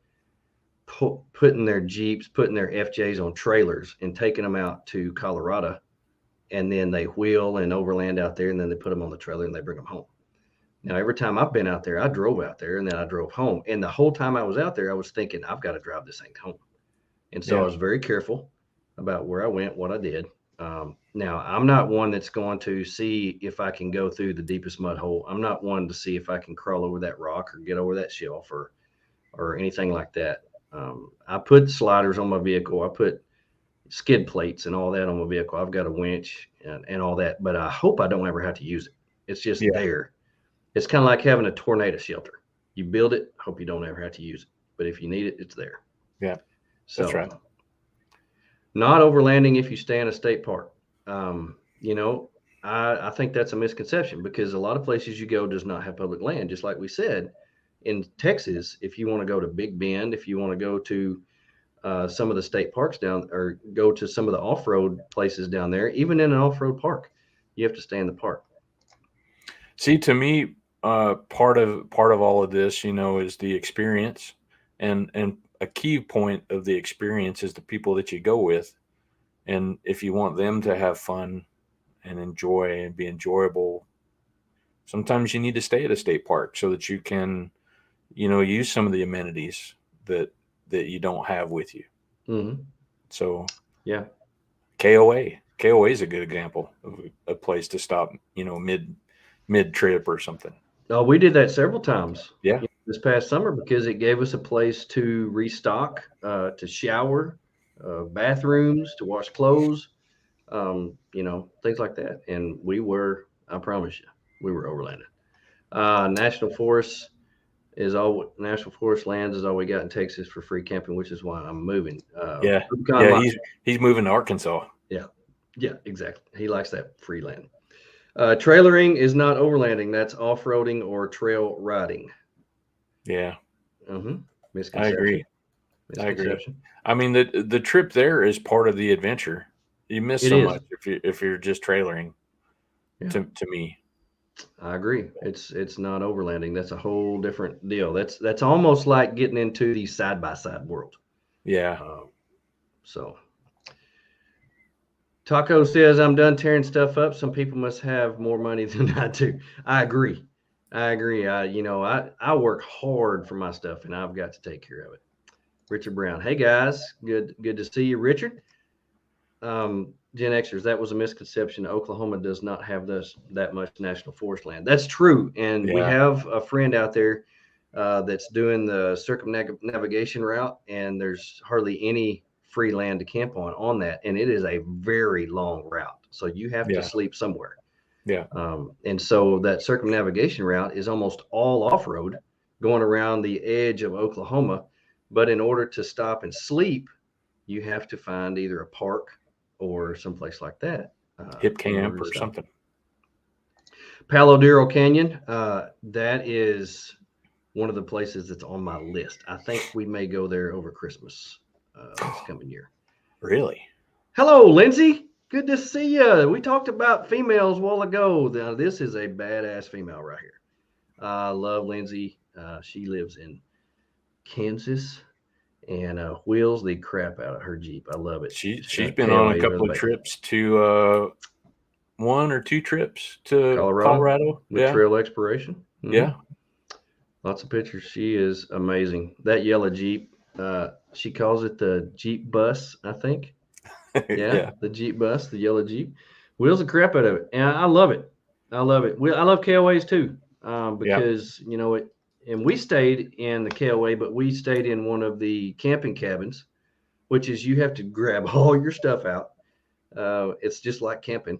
putting their Jeeps, putting their FJs on trailers and taking them out to Colorado. And then they wheel and overland out there, and then they put them on the trailer and they bring them home. Now, every time I've been out there, I drove out there and then I drove home. And the whole time I was out there, I was thinking, I've got to drive this thing home. And so I was very careful about where I went, what I did. Now, I'm not one that's going to see if I can go through the deepest mud hole. I'm not one to see if I can crawl over that rock or get over that shelf or anything like that. I put sliders on my vehicle. I put skid plates and all that on my vehicle. I've got a winch and all that, but I hope I don't ever have to use it. It's just there. It's kind of like having a tornado shelter. You build it, hope you don't ever have to use it. But if you need it, it's there. Yeah, so, that's right. Not overlanding if you stay in a state park. I think that's a misconception because a lot of places you go does not have public land. Just like we said, in Texas, if you want to go to Big Bend, if you want to go to some of the state parks down, or go to some of the off-road places down there. Even in an off-road park, you have to stay in the park. See, to me, part of all of this, is the experience, and a key point of the experience is the people that you go with, and if you want them to have fun and enjoy and be enjoyable, sometimes you need to stay at a state park so that you can, use some of the amenities that you don't have with you. Mm-hmm. So Yeah, KOA is a good example of a place to stop, mid trip or something. we did that several times. Yeah. This past summer, because it gave us a place to restock, to shower, bathrooms, to wash clothes, things like that. And I promise you, we were overlanded. National Forest lands is all we got in Texas for free camping, which is why I'm moving. Yeah. Rubicon Yeah. Lodge- He's moving to Arkansas. yeah, exactly. He likes that free land. Trailering is not overlanding. That's off-roading or trail riding. Yeah. Mm-hmm. I agree. Misconception. I mean, the trip there is part of the adventure. You miss It so is. much if you're just trailering. Yeah. To me, I agree. It's not overlanding. That's a whole different deal. That's almost like getting into the side-by-side world. yeah. So Taco says, I'm done tearing stuff up. Some people must have more money than I do. I agree. I work hard for my stuff, and I've got to take care of it. Richard Brown. Hey guys, good to see you, Richard. Gen Xers, that was a misconception. Oklahoma does not have that much national forest land. That's true, and we have a friend out there that's doing the circumnavigation route, and there's hardly any free land to camp on that, and it is a very long route, so you have to sleep somewhere. Yeah. And so that circumnavigation route is almost all off-road, going around the edge of Oklahoma. But in order to stop and sleep, you have to find either a park or someplace like that. Hip camp or something. Palo Duro Canyon, that is one of the places that's on my list. I think we may go there over Christmas this coming year. Really? Hello, Lindsay. Good to see you. We talked about females a while ago. Now, this is a badass female right here. I love Lindsay. She lives in Kansas and wheels the crap out of her Jeep. I love it. She's been on a couple of trips to 1 or 2 trips to Colorado with trail exploration. Mm-hmm. Yeah. Lots of pictures. She is amazing. That yellow Jeep, she calls it the Jeep bus, I think. Yeah, the Jeep bus, the yellow Jeep. Wheels the crap out of it. And I love it. I love KOAs too, because, and we stayed in the KOA, but we stayed in one of the camping cabins, which is you have to grab all your stuff out. It's just like camping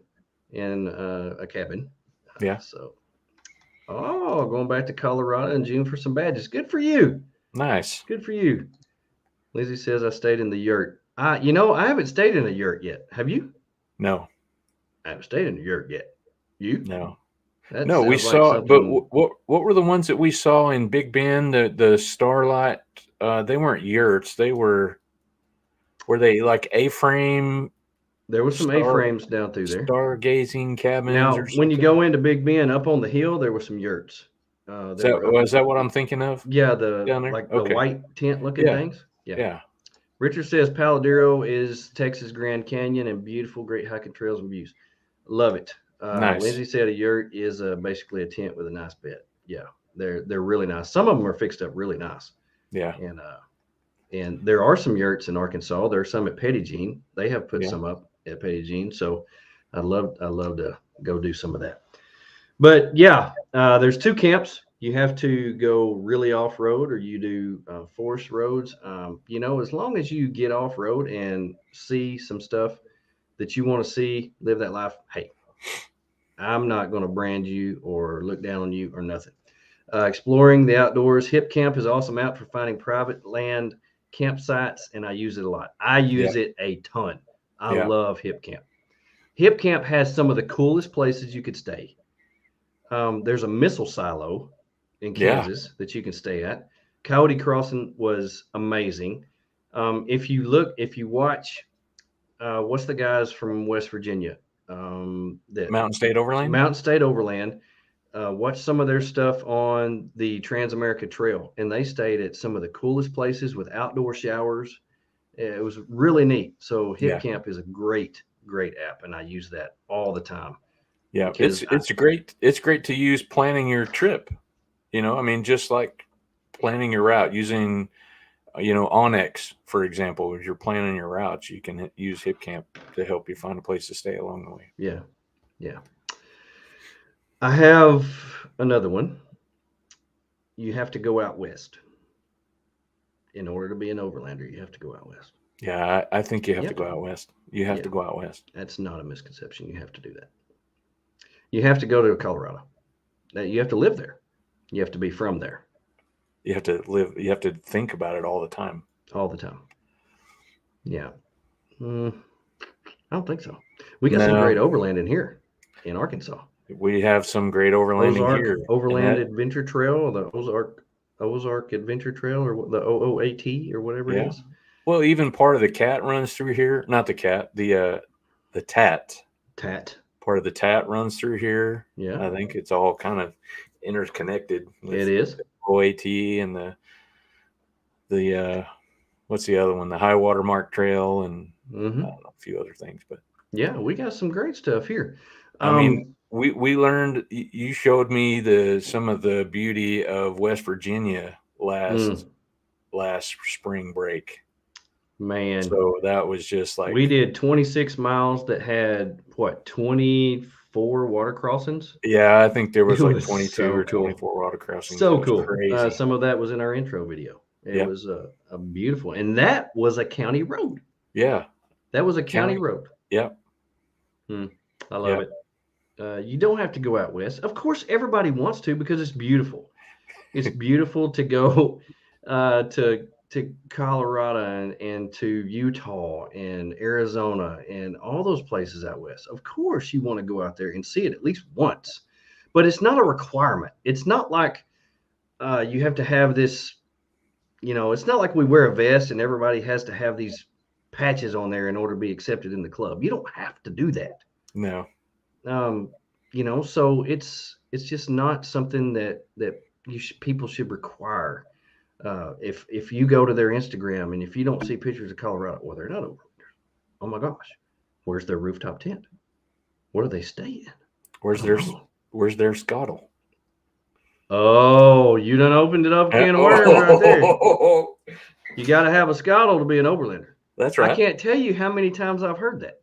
in a cabin. Yeah. Going back to Colorado in June for some badges. Good for you. Nice. Good for you. Lizzie says I stayed in the yurt. I haven't stayed in a yurt yet. Have you? No. I haven't stayed in a yurt yet. You? No. That No, we saw, but what were the ones that we saw in Big Bend? The Starlight. They weren't yurts. Were they like A-frame? There were some A-frames down through there. Stargazing cabins. Now, or when you go into Big Bend, up on the hill, there were some yurts. Is that what I'm thinking of? Yeah, down there? the white tent looking things. Yeah. Richard says Palo Duro is Texas Grand Canyon and beautiful, great hiking trails and views. Love it. Nice. Lindsay said a yurt is basically a tent with a nice bed. Yeah, they're really nice. Some of them are fixed up really nice. Yeah. And there are some yurts in Arkansas. There are some at Petit Jean. They have put some up at Petit Jean. So I'd love to go do some of that. But yeah, there's 2 camps. You have to go really off-road or you do forest roads. As long as you get off-road and see some stuff that you want to see, live that life, hey, I'm not going to brand you or look down on you or nothing. Exploring the outdoors. Hip Camp is awesome out for finding private land campsites, and I use it a lot. I use it a ton. I love Hip Camp. Hip Camp has some of the coolest places you could stay. There's a missile silo in Kansas that you can stay at. Coyote Crossing was amazing. If you watch, what's the guys from West Virginia? That Mountain State Overland. Mountain State Overland. Watch some of their stuff on the Trans-America Trail, and they stayed at some of the coolest places with outdoor showers. It was really neat. So Yeah. HipCamp is a great app, and I use that all the time. Yeah, Because it's great. It's great to use planning your trip. I mean, just like planning your route using, Onyx, for example. If you're planning your routes, you can use HipCamp to help you find a place to stay along the way. Yeah. I have another one. You have to go out west. In order to be an overlander, you have to go out west. Yeah, I think you have to go out west. You have to go out west. That's not a misconception. You have to do that. You have to go to Colorado. You have to live there. You have to be from there. You have to live. You have to think about it all the time. All the time. Yeah. I don't think so. We got some great overland in here in Arkansas. We have some great overlanding here. Overland Adventure Trail, or the Ozark Adventure Trail, or the OOAT, or whatever it is. Well, even part of the CAT runs through here. Not the CAT, the TAT. TAT. Part of the TAT runs through here. Yeah. I think it's all kind of interconnected. It is. The OAT and the what's the other one? The High Water Mark Trail and I don't know, a few other things. But yeah, we got some great stuff here. I mean, we learned. You showed me some of the beauty of West Virginia last spring break. Man, so that was just like we did 26 miles that had 24 water crossings. Yeah, I think there was 22 so or cool. 24 water crossings. So cool. Crazy. Some of that was in our intro video. It was a beautiful, and that was a county road. Yeah, that was a county road. Yep. I love it. You don't have to go out west. Of course, everybody wants to because it's beautiful. It's beautiful to go to Colorado and to Utah and Arizona and all those places out west. Of course, you want to go out there and see it at least once, but it's not a requirement. It's not like you have to have this, it's not like we wear a vest and everybody has to have these patches on there in order to be accepted in the club. You don't have to do that. No. So it's just not something that people should require. If you go to their Instagram and if you don't see pictures of Colorado, well, they're not over. Oh my gosh, where's their rooftop tent? What do they stay in? Where's their scuttle? Oh, you done opened it up a can of worms right there. You got to have a scuttle to be an overlander. That's right. I can't tell you how many times I've heard that.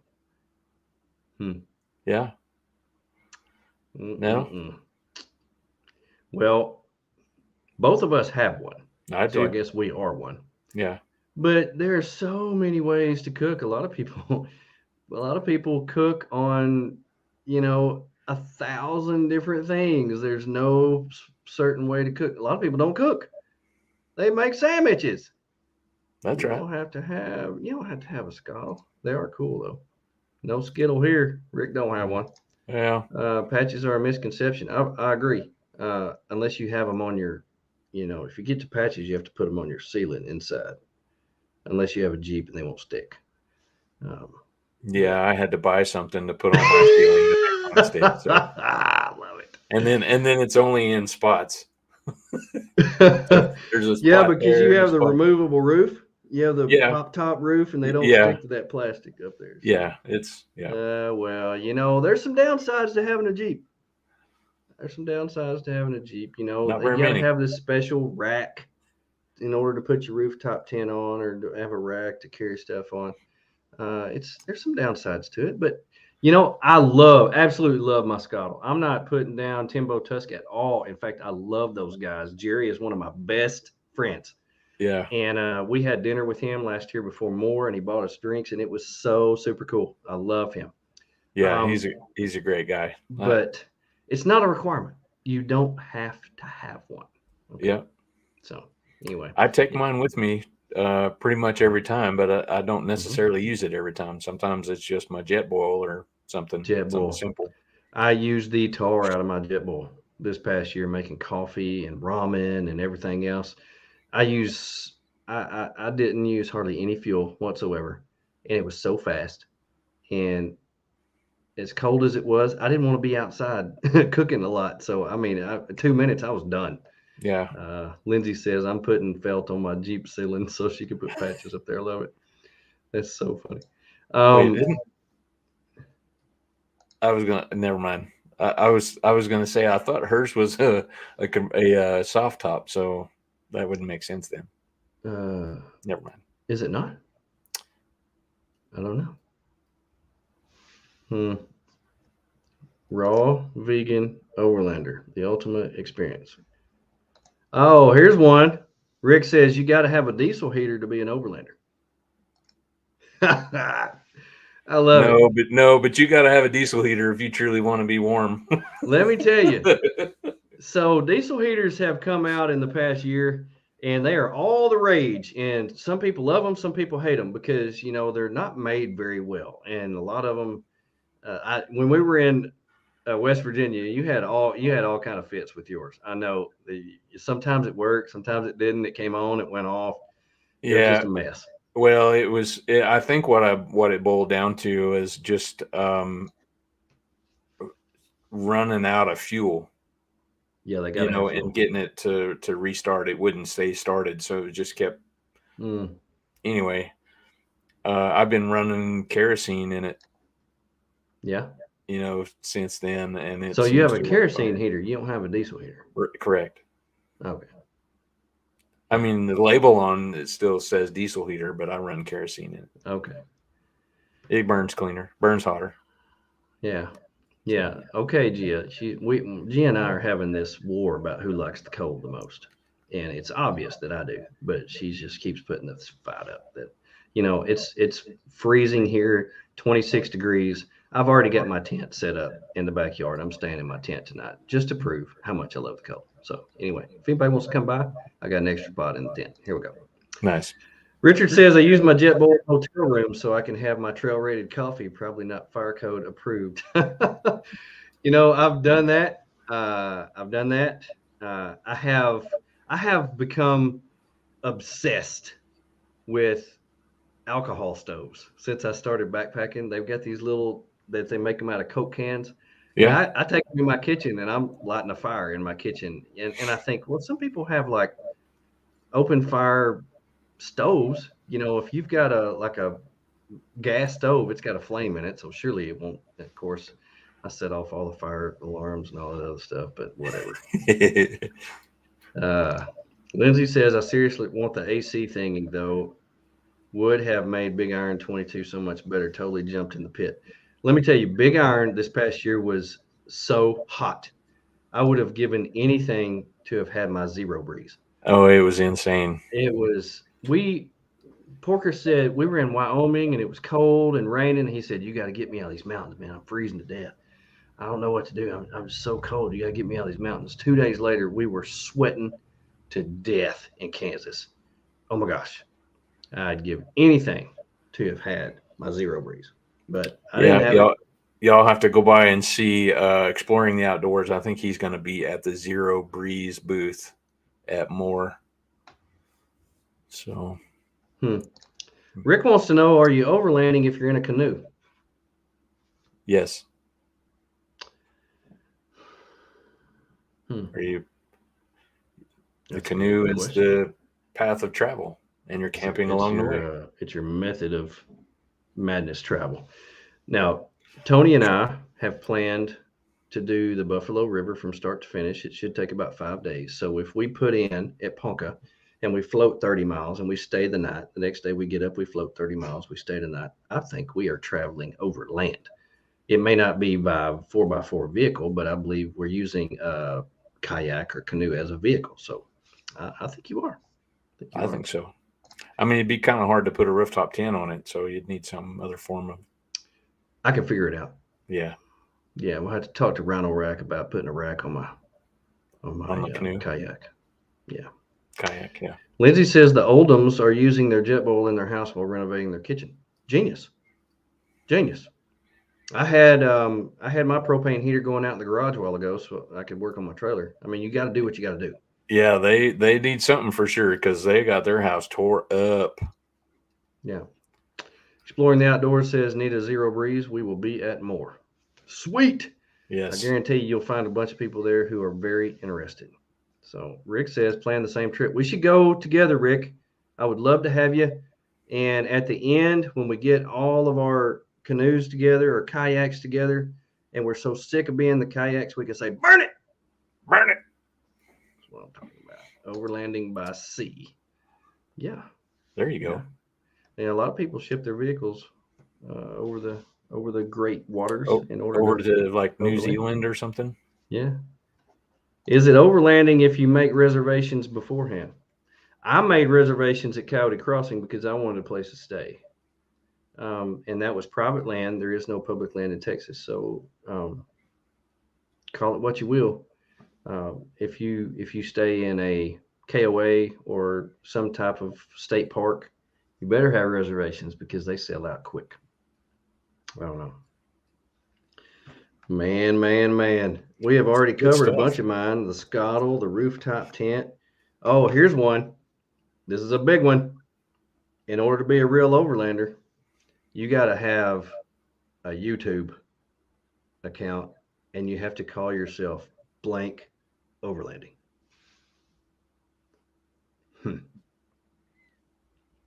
Yeah. No. Well, both of us have one. So I guess we are one. Yeah. But there are so many ways to cook. A lot of people cook on, 1,000 different things. There's no certain way to cook. A lot of people don't cook. They make sandwiches. That's right. You don't have to have a scuttle. They are cool though. No skittle here. Rick don't have one. Yeah. Patches are a misconception. I agree. Unless you have them on your, if you get to patches, you have to put them on your ceiling inside. Unless you have a Jeep and they won't stick. Yeah, I had to buy something to put on my ceiling that won't stick. So. I love it. And then it's only in spots. There's a spot because you have the removable roof. You have the top roof, and they don't stick to that plastic up there. So. Yeah, well, there's some downsides to having a Jeep. You got to have this special rack in order to put your rooftop tent on, or to have a rack to carry stuff on. There's some downsides to it, but I absolutely love my scuttle. I'm not putting down Timbo Tusk at all. In fact, I love those guys. Jerry is one of my best friends. Yeah. And we had dinner with him last year before more, and he bought us drinks, and it was so super cool. I love him. Yeah, he's a great guy. But it's not a requirement. You don't have to have one. Okay? Yeah. So anyway, I take mine with me pretty much every time, but I don't necessarily use it every time. Sometimes it's just my jet boil or something simple. I used the tar out of my jet boil this past year, making coffee and ramen and everything else. I use I didn't use hardly any fuel whatsoever, and it was so fast. And as cold as it was, I didn't want to be outside cooking a lot. So I mean, 2 minutes, I was done. Yeah. Lindsay says I'm putting felt on my Jeep ceiling so she can put patches up there. I love it. That's so funny. Wait, didn't I was gonna never mind. I was gonna say I thought hers was a soft top, so that wouldn't make sense then. Never mind. Is it not? I don't know. Raw vegan Overlander, the ultimate experience. Oh, here's one. Rick says you got to have a diesel heater to be an Overlander. I love it. But you got to have a diesel heater if you truly want to be warm. Let me tell you. So diesel heaters have come out in the past year, and they are all the rage. And some people love them, some people hate them because they're not made very well, and a lot of them. When we were in West Virginia, you had all kind of fits with yours. I know sometimes it worked, sometimes it didn't. It came on, it went off. It was just a mess. Well, I think what it boiled down to is just running out of fuel. Yeah, they got and getting it to restart. It wouldn't stay started, so it just kept. Anyway, I've been running kerosene in it. Yeah. Since then, and so you have a kerosene heater. You don't have a diesel heater. Correct. Okay. I mean, the label on it still says diesel heater, but I run kerosene in it. Okay. It burns cleaner, burns hotter. Yeah. Yeah. Okay, Gia. Gia and I are having this war about who likes the cold the most. And it's obvious that I do, but she just keeps putting this fight up that, it's freezing here, 26 degrees. I've already got my tent set up in the backyard. I'm staying in my tent tonight just to prove how much I love the cold. So anyway, if anybody wants to come by, I got an extra spot in the tent. Here we go. Nice. Richard says I use my JetBoil hotel room so I can have my trail rated coffee, probably not fire code approved. I've done that. I have become obsessed with alcohol stoves since I started backpacking. They've got these little that they make them out of Coke cans. Yeah, I take them in my kitchen and I'm lighting a fire in my kitchen. And I think, well, some people have like open fire stoves. If you've got a gas stove, it's got a flame in it, so surely it won't. Of course, I set off all the fire alarms and all that other stuff, but whatever. Lindsay says I seriously want the AC thingy though. Would have made Big Iron 22 so much better. Totally jumped in the pit. Let me tell you, Big Iron this past year was so hot. I would have given anything to have had my zero breeze. Oh, it was insane. It was. Porker said we were in Wyoming and it was cold and raining. And he said, "You got to get me out of these mountains, man. I'm freezing to death. I don't know what to do. I'm just so cold. You got to get me out of these mountains." 2 days later, we were sweating to death in Kansas. Oh my gosh. I'd give anything to have had my zero breeze, but I didn't have it. Y'all have to go by and see Exploring the Outdoors. I think he's going to be at the Zero Breeze booth at Moore. So, Rick wants to know: are you overlanding if you're in a canoe? Yes. Are you? The canoe is the path of travel. And you're camping along the way. It's your method of madness travel. Now, Tony and I have planned to do the Buffalo River from start to finish. It should take about 5 days. So if we put in at Ponca and we float 30 miles and we stay the night, the next day we get up, we float 30 miles, we stay the night, I think we are traveling over land. It may not be by 4x4 vehicle, but I believe we're using a kayak or canoe as a vehicle. So I think you are. I think so. I mean, it'd be kind of hard to put a rooftop tent on it, so you'd need some other form of. I can figure it out. Yeah. Yeah, we'll have to talk to Rhino Rack about putting a rack on my canoe. Kayak. Yeah. Kayak, yeah. Lindsay says the Oldhams are using their JetBoil in their house while renovating their kitchen. Genius. I had my propane heater going out in the garage a while ago, so I could work on my trailer. I mean, you got to do what you got to do. Yeah, they need something for sure because they got their house tore up. Yeah. Exploring the Outdoors says, need a zero breeze. We will be at more. Sweet. I Yes. guarantee you'll find a bunch of people there who are very interested. So Rick says, plan the same trip. We should go together, Rick. I would love to have you. And at the end, when we get all of our canoes together or kayaks together, and we're so sick of being the kayaks, we can say, burn it. Burn it. That's what I'm talking about. Overlanding by sea. Yeah. There you go. And a lot of people ship their vehicles over the great waters in order Over to like New overland. Zealand or something. Yeah. Is it overlanding if you make reservations beforehand? I made reservations at Coyote Crossing because I wanted a place to stay. And that was private land. There is no public land in Texas. So call it what you will. If you stay in a KOA or some type of state park, you better have reservations because they sell out quick. I don't know. Man. We have already covered a bunch of mine. The Scottle, the rooftop tent. Oh, here's one. This is a big one. In order to be a real overlander, you got to have a YouTube account and you have to call yourself blank overlanding.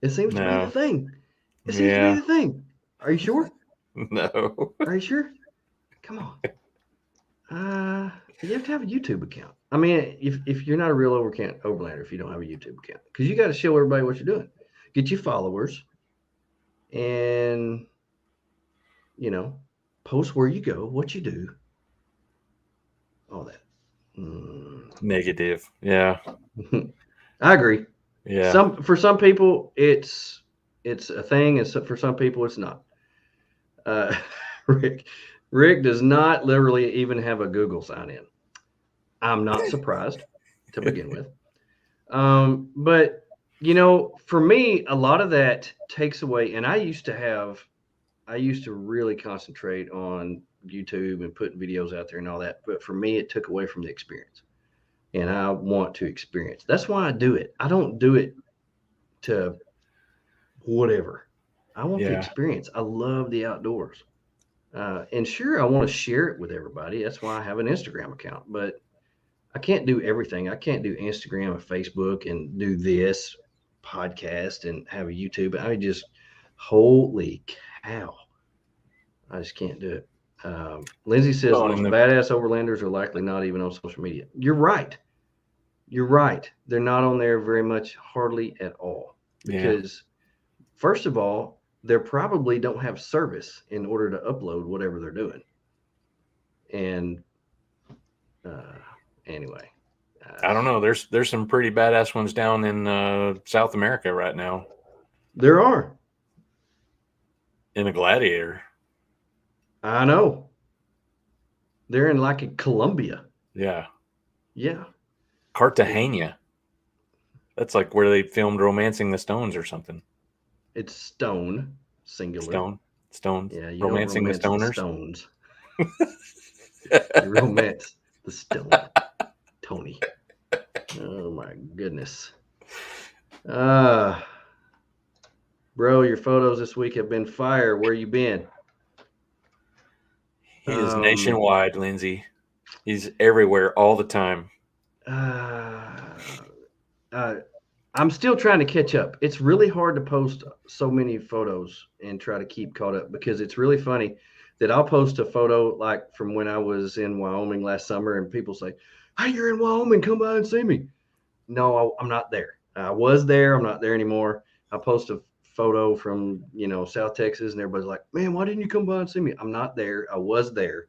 It seems to be the thing. It seems to be the thing. Are you sure? No. Are you sure? Come on. You have to have a YouTube account. I mean, if you're not a real overlander, if you don't have a YouTube account, because you got to show everybody what you're doing, get your followers, and post where you go, what you do, all that. Negative. Yeah. I agree. Yeah. For some people, it's a thing, and for some people, it's not. Rick does not literally even have a Google sign in. I'm not surprised to begin with. But for me, a lot of that takes away, and I used to really concentrate on YouTube and putting videos out there and all that. But for me, it took away from the experience. And I want to experience. That's why I do it. I don't do it to whatever. I want the experience. I love the outdoors. And sure, I want to share it with everybody. That's why I have an Instagram account. But I can't do everything. I can't do Instagram and Facebook and do this podcast and have a YouTube. I just, holy cow. I just can't do it. Lindsay says the most badass overlanders are likely not even on social media. You're right. They're not on there very much, hardly at all. Because first of all, they probably don't have service in order to upload whatever they're doing. And anyway, I don't know. There's some pretty badass ones down in South America right now. There are. In a Gladiator. I know. They're in like Colombia. Yeah. Yeah. Cartagena. That's like where they filmed Romancing the Stones or something. It's Stone, singular. Stones. Yeah, you Romancing don't romance the Stoners. Stones. You romance the stone, Tony. Oh my goodness. Bro, your photos this week have been fire. Where you been? He is nationwide, Lindsay. He's everywhere all the time. I'm still trying to catch up. It's really hard to post so many photos and try to keep caught up because it's really funny that I'll post a photo like from when I was in Wyoming last summer and people say, "Hey, you're in Wyoming, come by and see me." No, I'm not there. I was there. I'm not there anymore. I post a photo from, South Texas and everybody's like, "Man, why didn't you come by and see me?" I'm not there. I was there.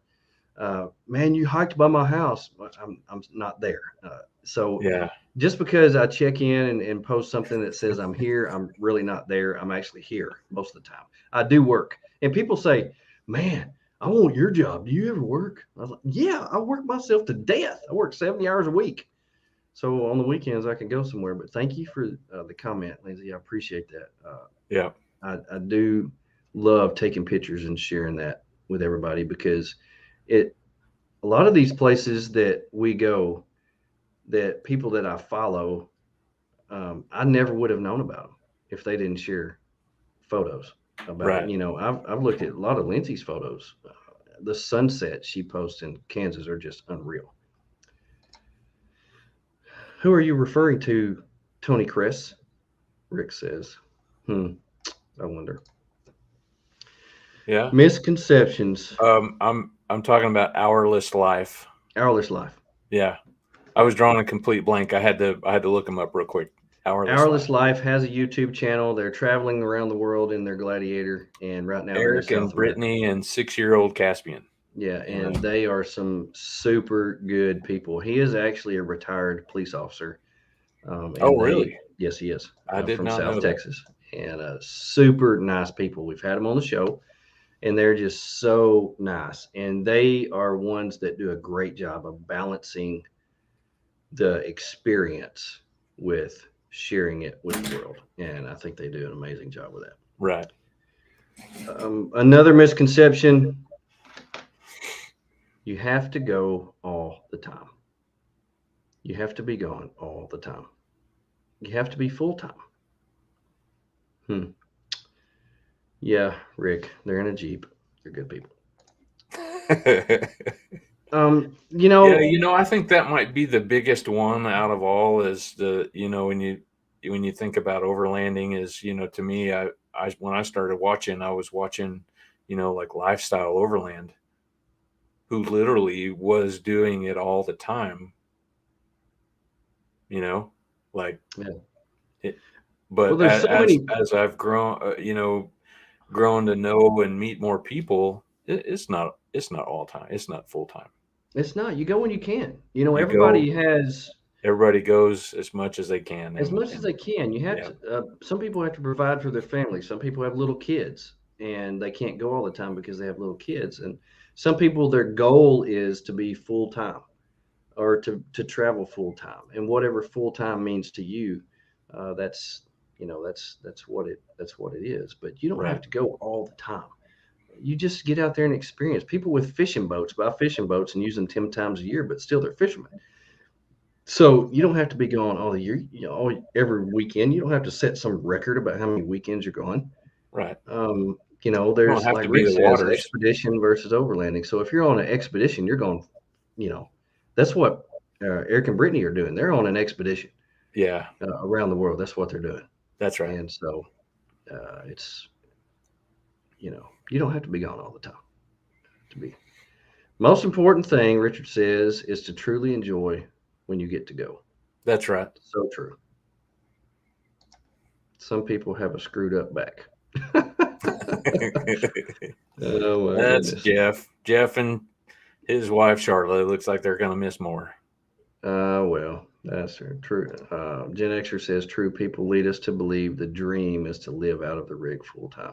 Man, you hiked by my house. I'm not there. So just because I check in and post something that says I'm here, I'm really not there. I'm actually here most of the time. I do work. And people say, "Man, I want your job. Do you ever work?" I was like, "Yeah, I work myself to death. I work 70 hours a week. So on the weekends I can go somewhere." But thank you for the comment, Lindsay. I appreciate that. I do love taking pictures and sharing that with everybody because a lot of these places that we go, that people that I follow, I never would have known about them if they didn't share photos about it. Right. You know, I've looked at a lot of Lindsay's photos. The sunsets she posts in Kansas are just unreal. Who are you referring to, Tony Kress? Rick says. I wonder. Yeah. Misconceptions. I'm talking about Hourless Life. Hourless Life. Yeah. I was drawing a complete blank. I had to look them up real quick. Hourless Life has a YouTube channel. They're traveling around the world in their Gladiator, and right now they're in Eric and South America. Brittany and 6-year-old Caspian. Yeah, and they are some super good people. He is actually a retired police officer. Really? Yes, he is. I did from not know South that. Texas, and super nice people. We've had them on the show, and they're just so nice. And they are ones that do a great job of balancing the experience with sharing it with the world. And I think they do an amazing job with that. Right. Another misconception: you have to go all the time. You have to be gone all the time. You have to be full time. Yeah, Rick, they're in a Jeep. They're good people. I think that might be the biggest one out of all is when you think about overlanding is, to me, I when I started watching, I was watching, like Lifestyle Overland, who literally was doing it all the time, like, but there's so many. as I've grown, grown to know and meet more people, it's not all time. It's not full time. It's not. You go when you can. Everybody goes as much as they can. As much as they can. You have to. Some people have to provide for their family. Some people have little kids, and they can't go all the time because they have little kids. And some people, their goal is to be full time, or to travel full time. And whatever full time means to you, that's what it is. But you don't have to go all the time. You just get out there and experience. People with fishing boats buy fishing boats and use them 10 times a year, but still they're fishermen. So you don't have to be going all the year, every weekend. You don't have to set some record about how many weekends you're going. Right. There's, like Rick says, expedition versus overlanding. So if you're on an expedition, you're going, that's what Eric and Brittany are doing. They're on an expedition. Yeah. Around the world. That's what they're doing. That's right. And so it's, you don't have to be gone all the time. To be most important thing, Richard says, is to truly enjoy when you get to go. That's right. So true. Some people have a screwed up back. That's goodness. Jeff and his wife Charlotte. It looks like they're going to miss more. Well, that's true. Gen Xer says true people lead us to believe the dream is to live out of the rig full time.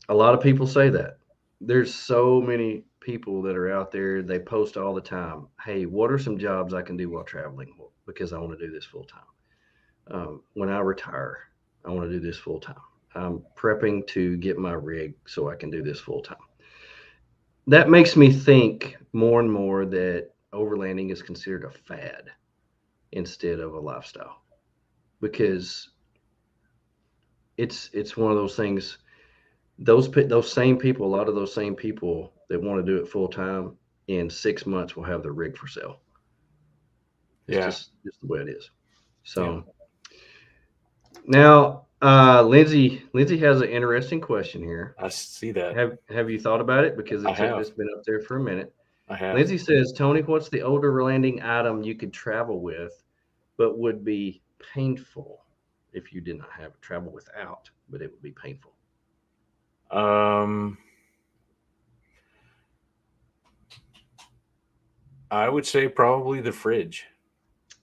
A lot of people say that. There's so many people that are out there. They post all the time. Hey, what are some jobs I can do while traveling? Because I want to do this full time. When I retire, I want to do this full time. I'm prepping to get my rig so I can do this full time. That makes me think more and more that overlanding is considered a fad instead of a lifestyle, because it's one of those things. Those same people, a lot of those same people that want to do it full time, in 6 months will have their rig for sale. It's just the way it is. So now, Lindsay has an interesting question here. I see that. Have you thought about it? Because it's been up there for a minute. I have. Lindsay says, Tony, what's the overlanding item you could travel with, but would be painful if you did not have it? Travel without, but it would be painful. I would say probably the fridge.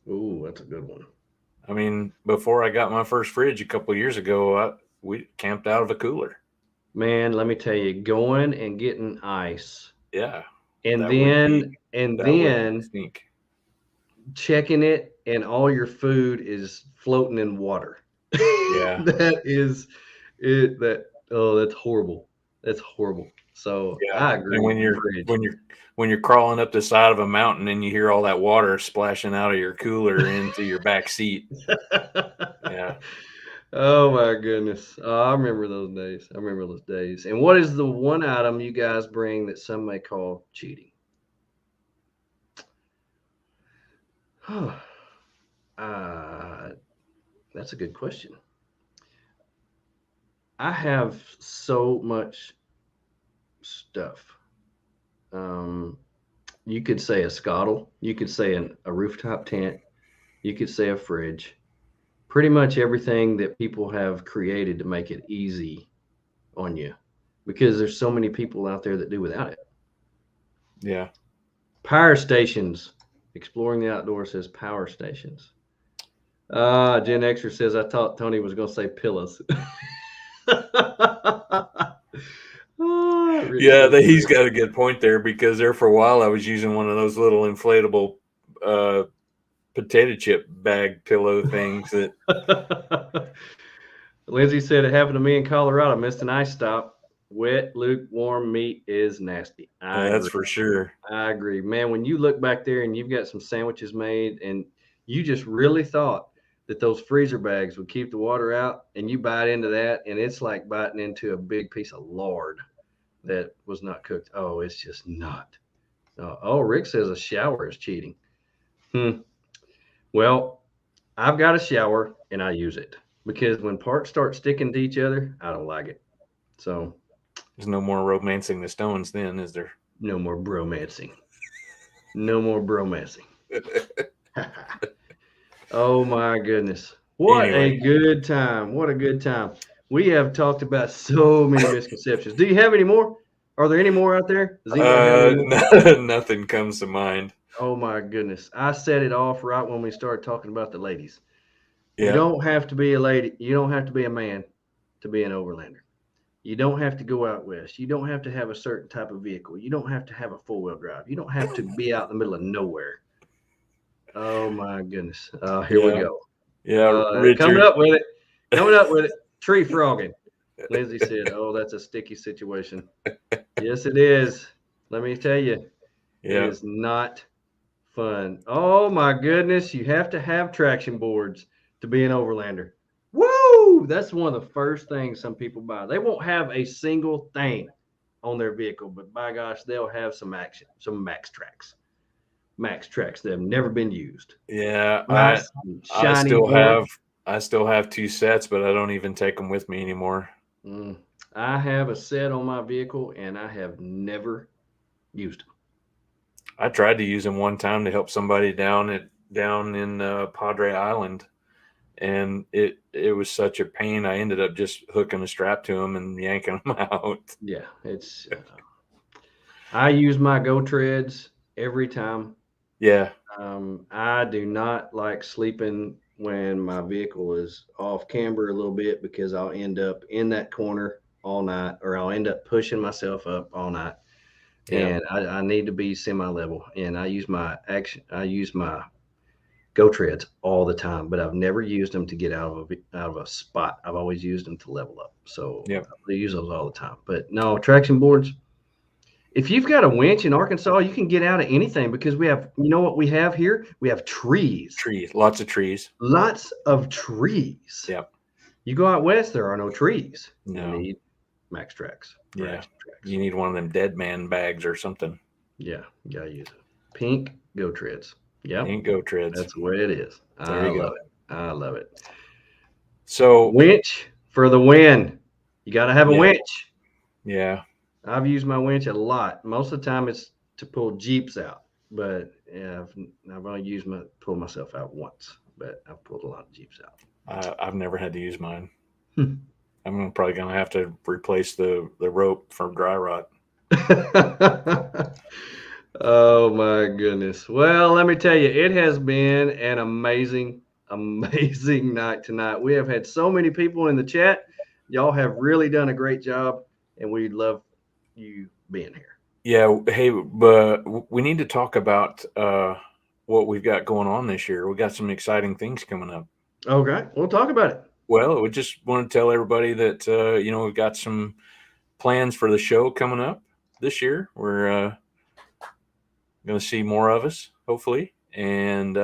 Ooh, that's a good one. I mean, before I got my first fridge a couple of years ago, we camped out of a cooler. Man, let me tell you, going and getting ice. Yeah. And then checking it, and all your food is floating in water. Yeah. That is it. That's horrible. That's horrible. So Yeah. I agree. And Fridge. when you're crawling up the side of a mountain and you hear all that water splashing out of your cooler into your back seat. Yeah. Oh my goodness. I remember those days. I remember those days. And what is the one item you guys bring that some may call cheating? That's a good question. I have so much stuff. Um, you could say a scuttle. You could say a rooftop tent. You could say a fridge. Pretty much everything that people have created to make it easy on you, because there's so many people out there that do without it. Yeah. Power stations. Exploring the Outdoors says power stations. Gen Xer says, I thought Tony was going to say pillows. Rick Yeah, says, he's got a good point there, because there for a while I was using one of those little inflatable potato chip bag pillow things that Lindsay said it happened to me in Colorado. Missed an ice stop. Wet, lukewarm meat is nasty. I that's agree. for sure. I agree, man. When you look back there and you've got some sandwiches made, and you just really thought that those freezer bags would keep the water out, and you bite into that, and it's like biting into a big piece of lard that was not cooked. Oh, it's just not. Rick says a shower is cheating. Well, I've got a shower and I use it, because when parts start sticking to each other, I don't like it. So There's no more romancing the stones then, is there? no more bromancing. No more bromancing. Oh my goodness. What Anyway. a good time. What a good time. We have talked about so many misconceptions. Do you have any more? Are there any more out there? Does anybody have any more? Nothing comes to mind. Oh my goodness. I set it off right when we started talking about the ladies. You Yeah. don't have to be a lady. You don't have to be a man to be an overlander. You don't have to go out west. You don't have to have a certain type of vehicle. You don't have to have a four-wheel drive. You don't have to be out in the middle of nowhere. Oh my goodness. Here we go. Yeah, Richard. Coming up with it. Coming up with it. Tree frogging. Lindsay said, "Oh, that's a sticky situation." Yes, it is. Let me tell you, Yeah. it is not fun. Oh my goodness, you have to have traction boards to be an overlander. Woo! That's one of the first things some people buy. They won't have a single thing on their vehicle, but by gosh, they'll have some action, some max tracks. Max tracks that have never been used. Yeah, Nice, I shiny still board. have two sets, but I don't even take them with me anymore. I have a set on my vehicle, and I have never used them. I tried to use them one time to help somebody down in Padre Island, and it was such a pain. I ended up just hooking a strap to them and yanking them out. Yeah, it's. I use my Go Treads every time. Yeah. I do not like sleeping when my vehicle is off camber a little bit, because I'll end up in that corner all night, or I'll end up pushing myself up all night. Yeah. And I need to be semi-level, and I use my Go Treads all the time, but I've never used them to get out of a spot. I've always used them to level up. So Yep. I use those all the time. But no, traction boards. If you've got a winch in Arkansas, you can get out of anything, because we have, you know what we have here? We have trees. Trees, lots of trees. Lots of trees. Yep. You go out west, there are no trees. No. You need max tracks. Yeah. Action tracks. You need one of them dead man bags or something. Yeah, you gotta use it. Pink Go Treads. Yep. Pink Go Treads. That's the way it is. There you go. I love it. So Winch for the win. You got to have a winch. Yeah. I've used my winch a lot. Most of the time it's to pull Jeeps out, but I've only pulled myself out once, but I've pulled a lot of Jeeps out. I've never had to use mine. I'm probably going to have to replace the rope from dry rot. Oh my goodness. Well, let me tell you, it has been an amazing night tonight. We have had so many people in the chat. Y'all have really done a great job, and we love you being here. Yeah. Hey, but we need to talk about what we've got going on this year. We got some exciting things coming up. Okay, we'll talk about it. Well, we just want to tell everybody that we've got some plans for the show coming up this year. We're going to see more of us, hopefully, and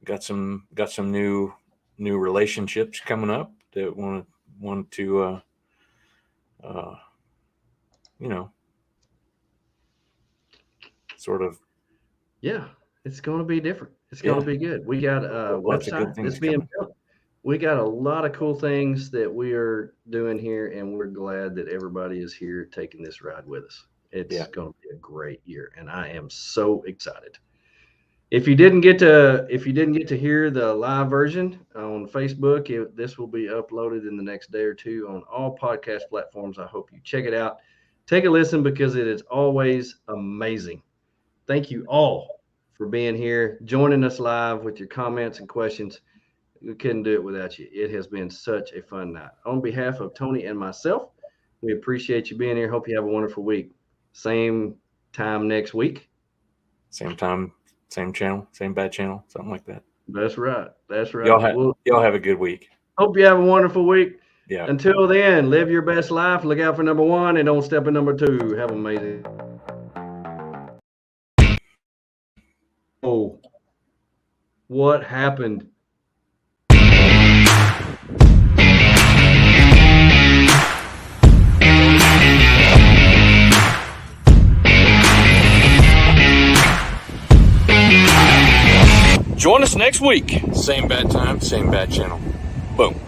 got some new relationships coming up that want to sort of. Yeah, it's going to be different. It's going to be good. We got a Lots of good website things that's being coming. built. We got a lot of cool things that we are doing here, and we're glad that everybody is here taking this ride with us. It's going to be a great year, and I am so excited. If you didn't get to hear the live version on Facebook, this will be uploaded in the next day or two on all podcast platforms. I hope you check it out. Take a listen because it is always amazing. Thank you all for being here, joining us live with your comments and questions. We couldn't do it without you. It has been such a fun night. On behalf of Tony and myself, we appreciate you being here. Hope you have a wonderful week. Same time next week. Same time, same channel, same bad channel, something like that. That's right. That's right. Y'all have a good week. Hope you have a wonderful week. Yeah. Until then, live your best life. Look out for number 1 and don't step in number 2. Have an amazing. Oh, what happened? Join us next week. Same bad time, same bad channel. Boom.